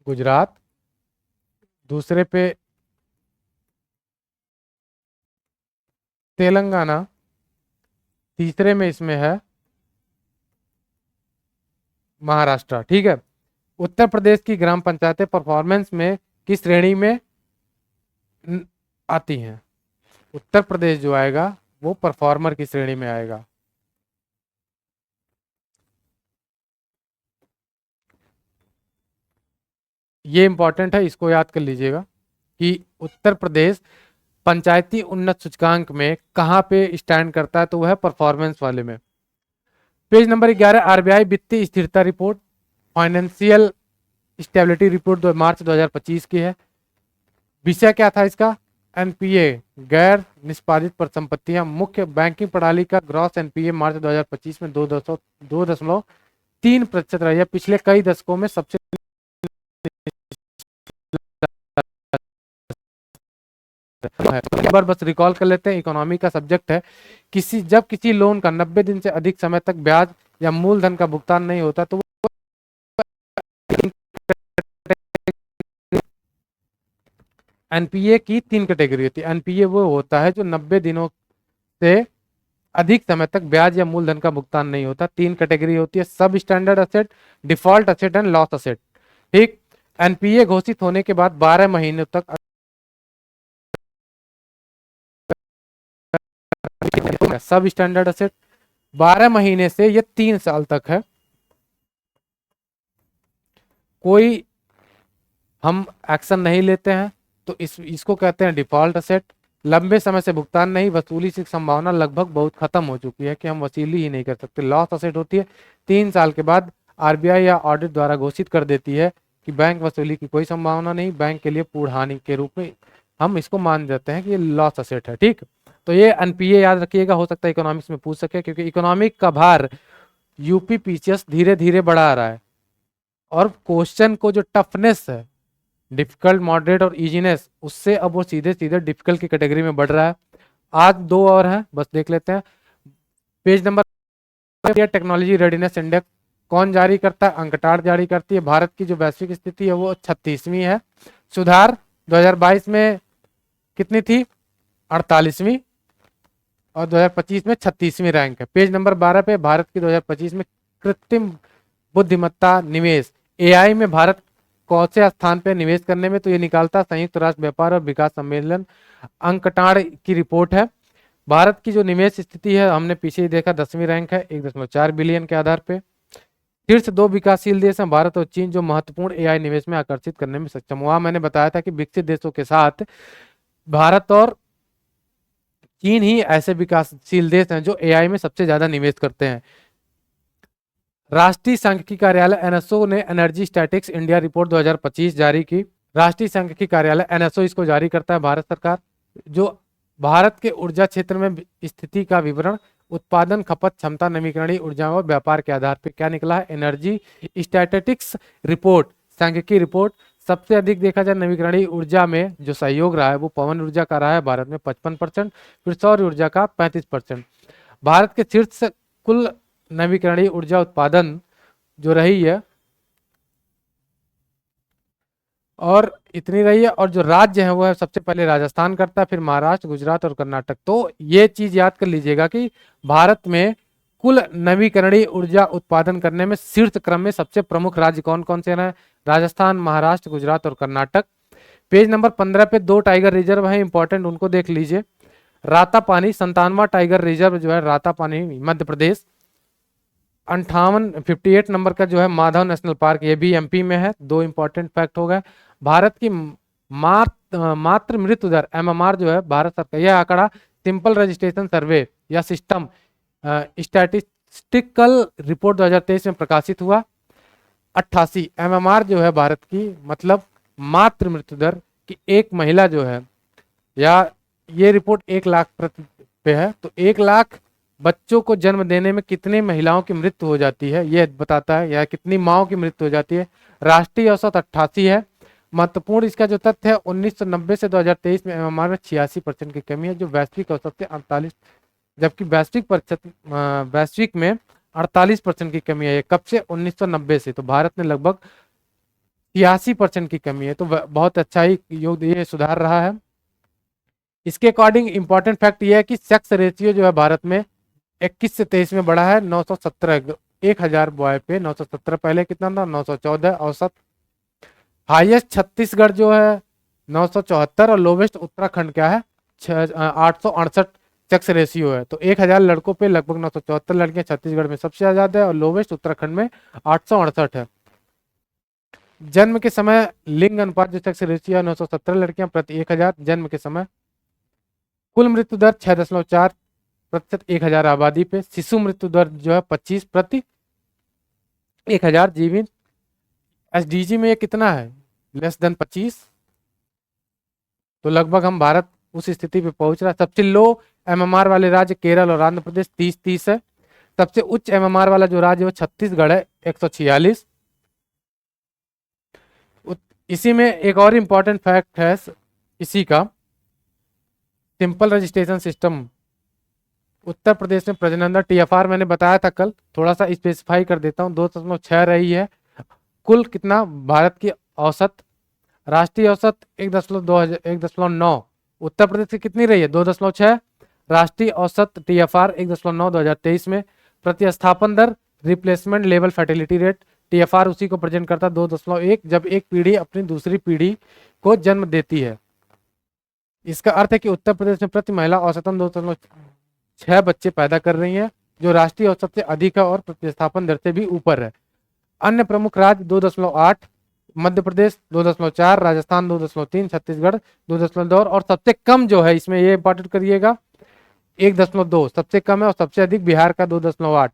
गुजरात, दूसरे पे तेलंगाना, तीसरे में इसमें है महाराष्ट्र। ठीक है, उत्तर प्रदेश की ग्राम पंचायतें परफॉर्मेंस में किस श्रेणी में आती हैं? उत्तर प्रदेश जो आएगा वो परफॉर्मर की श्रेणी में आएगा। ये इंपॉर्टेंट है, इसको याद कर लीजिएगा कि उत्तर प्रदेश पंचायती उन्नत सूचकांक में कहां पे स्टैंड करता है, तो वह परफॉर्मेंस वाले में। पेज नंबर 11, आरबीआई वित्तीय स्थिरता रिपोर्ट, फाइनेंशियल स्टेबिलिटी रिपोर्ट मार्च 2025 की है। विषय क्या था इसका? एनपीए, गैर निष्पादित परिसंपत्तियां। मुख्य बैंकिंग प्रणाली का ग्रॉस एनपीए मार्च 2025 में 2.3% रहा है। पिछले कई दशकों में सबसे एक बार बस रिकॉल कर लेते हैं, इकोनॉमी का सब्जेक्ट है। जब किसी लोन का 90 दिन से अधिक समय तक ब्याज या मूलधन का भुगतान नहीं होता तो एनपीए की 3 कैटेगरी होती है। एनपीए वो होता है जो 90 दिनों से अधिक समय तक ब्याज या मूलधन का भुगतान नहीं होता। 3 कैटेगरी होती है, सब standard asset, default asset and loss asset. ठीक, एनपीए घोषित होने के बाद 12 महीनों तक सब स्टैंडर्ड असेट, 12 महीने से ये 3 साल तक है। कोई हम एक्शन नहीं लेते हैं तो इसको कहते हैं डिफॉल्ट असेट। लंबे समय से भुगतान नहीं, वसूली की संभावना लगभग बहुत खत्म हो चुकी है कि हम वसूली ही नहीं कर सकते। लॉस असेट होती है 3 साल के बाद आरबीआई या ऑडिट द्वारा घोषित कर देती है कि बैंक वसूली की कोई संभावना नहीं, बैंक के लिए पूर्ण हानि के रूप में हम इसको मान देते हैं कि ये लॉस असेट है। ठीक, तो ये एनपीए याद रखिएगा, हो सकता है इकोनॉमिक्स में पूछ सके, क्योंकि इकोनॉमिक का भार यूपी पीसीएस धीरे धीरे बढ़ा रहा है और क्वेश्चन को जो टफनेस है, डिफिकल्ट, मॉडरेट और इजीनेस, उससे अब वो सीधे सीधे डिफिकल्ट की कैटेगरी में बढ़ रहा है। आज 2 और हैं, बस देख लेते हैं। Page number, technology readiness index कौन जारी करता है? अंकटाड जारी करती है। भारत की जो वैश्विक स्थिति है वो 36वीं है। सुधार 2022 में कितनी थी? 48वीं, और 2025 में 36वीं रैंक है। पेज नंबर 12 पे भारत की 2025 में कृत्रिम बुद्धिमत्ता निवेश, एआई में भारत कौन से स्थान पे निवेश करने में, तो ये निकालता संयुक्त राष्ट्र व्यापार और विकास सम्मेलन अंकटाड की रिपोर्ट है। भारत की जो निवेश स्थिति है हमने पीछे ही देखा, 10वीं रैंक है 1.4 बिलियन के आधार पे। शीर्ष 2 विकासशील देश हैं भारत और चीन, जो महत्वपूर्ण एआई निवेश में आकर्षित करने में सक्षम हुआ। मैंने बताया था कि विकसित देशों के साथ भारत और चीन ही ऐसे विकासशील देश हैं जो एआई में सबसे ज्यादा निवेश करते हैं। राष्ट्रीय सांख्यिकी कार्यालय एनएसओ ने एनर्जी स्टैटिक्स इंडिया रिपोर्ट 2025 जारी की। राष्ट्रीय सांख्यिकी कार्यालय एनएसओ इसको जारी करता है भारत सरकार, जो भारत के ऊर्जा क्षेत्र में स्थिति का विवरण, उत्पादन, खपत क्षमता, नवीकरणीय ऊर्जा और व्यापार के आधार पर क्या निकला है? एनर्जी स्टैटिस्टिक्स रिपोर्ट, सांख्यिकी रिपोर्ट सबसे अधिक देखा जाए नवीकरणीय ऊर्जा में जो सहयोग रहा है वो पवन ऊर्जा का रहा है भारत में 55%, फिर सौर ऊर्जा का 35%। भारत के शीर्ष कुल नवीकरणीय ऊर्जा उत्पादन जो रही है और इतनी रही है, और जो राज्य है वो है सबसे पहले राजस्थान करता है, फिर महाराष्ट्र, गुजरात और कर्नाटक। तो ये चीज याद कर लीजिएगा कि भारत में कुल नवीकरणीय ऊर्जा उत्पादन करने में शीर्ष क्रम में सबसे प्रमुख राज्य कौन कौन से हैं? राजस्थान, महाराष्ट्र, गुजरात और कर्नाटक। पेज नंबर 15 पे 2 टाइगर रिजर्व है इंपॉर्टेंट, उनको देख लीजिए। रातापानी 57वां टाइगर रिजर्व जो है रातापानी मध्य प्रदेश। 58 नंबर का जो है माधव नेशनल पार्क, ये भी एमपी में है। 2 इंपॉर्टेंट फैक्ट हो गए। भारत की मात्र मृत्यु दर एमएमआर जो है भारत सरकार, यह आंकड़ा सिंपल रजिस्ट्रेशन सर्वे या सिस्टम स्टैटिस्टिकल रिपोर्ट 2023 में प्रकाशित हुआ। 88 एमएमआर जो है भारत की, मतलब मात्र मृत्यु दर की एक महिला जो है, या ये रिपोर्ट 1 लाख प्रति पे है, तो 1 लाख बच्चों को जन्म देने में कितनी महिलाओं की मृत्यु हो जाती है यह बताता है, या कितनी माओं की मृत्यु हो जाती है। राष्ट्रीय औसत 88 है। महत्वपूर्ण इसका जो तथ्य है 1990 से 2023 में एमएमआर में 86% की कमी है, जो वैश्विक औसत से 48, जबकि वैश्विक में 48% की कमी है। ये कब से? 1990 से। तो भारत ने लगभग 86% की कमी है, तो बहुत अच्छा ही ये सुधार रहा है। इसके अकॉर्डिंग इंपॉर्टेंट फैक्ट ये है कि सेक्स रेशियो जो है भारत में 21 से 23 में बढ़ा है। 917 1000 बॉय पे 917, पहले कितना था? 914 औसत। हाईएस्ट छत्तीसगढ़ जो है 974, और लोवेस्ट उत्तराखंड क्या है? 868 सेक्स रेशियो है। तो 1000 लड़कों पे लगभग 974 लड़कियां छत्तीसगढ़ में सबसे ज्यादा है, और लोवेस्ट उत्तराखंड में 868 है। जन्म के समय लिंग अनुपात जो सेक्स रेशियो है 917 लड़कियां प्रति 1000 जन्म के समय। कुल मृत्यु दर 6.4% 1000 आबादी पे। शिशु मृत्यु दर जो है 25 प्रति 1000 जीवित। एसडीजी में ये कितना है? <25। तो लगभग हम भारत उस स्थिति पे पहुंच रहा है। सबसे लो एमएमआर वाले राज्य केरल और आंध्र प्रदेश 30 है। सबसे उच्च एमएमआर वाला जो राज्य है वो छत्तीसगढ़ है 146। इसी में एक और इंपॉर्टेंट फैक्ट है इसी का, simple registration system Uttar Pradesh में प्रजनन दर टीएफआर मैंने बताया था कल, थोड़ा सा स्पेसिफाई कर देता हूँ। 2.6 रही है। कुल कितना भारत की औसत? राष्ट्रीय औसत 1.9। उत्तर प्रदेश की कितनी रही है? 2.6। राष्ट्रीय औसत टीएफआर 1.9 2023 में। प्रतिस्थापन दर replacement level fertility rate TFR उसी को प्रेजेंट करता है 2.1, जब एक पीढ़ी अपनी दूसरी पीढ़ी को जन्म देती है। इसका अर्थ है कि उत्तर प्रदेश में प्रति महिला औसतन 2.6 बच्चे पैदा कर रही हैं, जो राष्ट्रीय औसत से अधिक है और प्रतिस्थापन दर से भी ऊपर है। अन्य प्रमुख राज्य 2.8, मध्य प्रदेश 2.4, राजस्थान 2.3, छत्तीसगढ़ 2.2, और सबसे कम जो है इसमें ये इंपॉर्टेंट करिएगा 1.2 सबसे कम है, और सबसे अधिक बिहार का 2.8।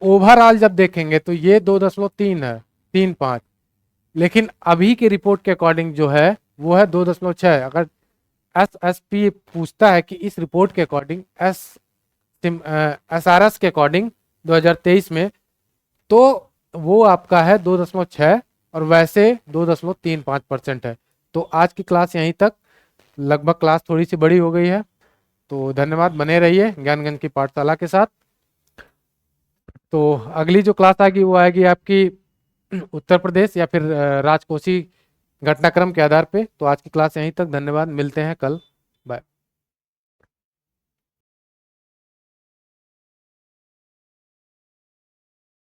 ओवरऑल जब देखेंगे तो ये 2.3 है, 3.5, लेकिन अभी की रिपोर्ट के अकॉर्डिंग जो है वो है 2.6। अगर एसएसपी पूछता है कि इस रिपोर्ट के अकॉर्डिंग एसआरएस के अकॉर्डिंग 2023 में, तो वो आपका है 2.6, और वैसे 2.35% है। तो आज की क्लास यहीं तक, लगभग क्लास थोड़ी सी बड़ी हो गई है। तो धन्यवाद, बने रहिए ज्ञानगंज की पाठशाला के साथ। तो अगली जो क्लास आएगी वो आएगी आपकी उत्तर प्रदेश या फिर राजकोषीय घटनाक्रम के आधार पे। तो आज की क्लास यहीं तक, धन्यवाद, मिलते हैं कल।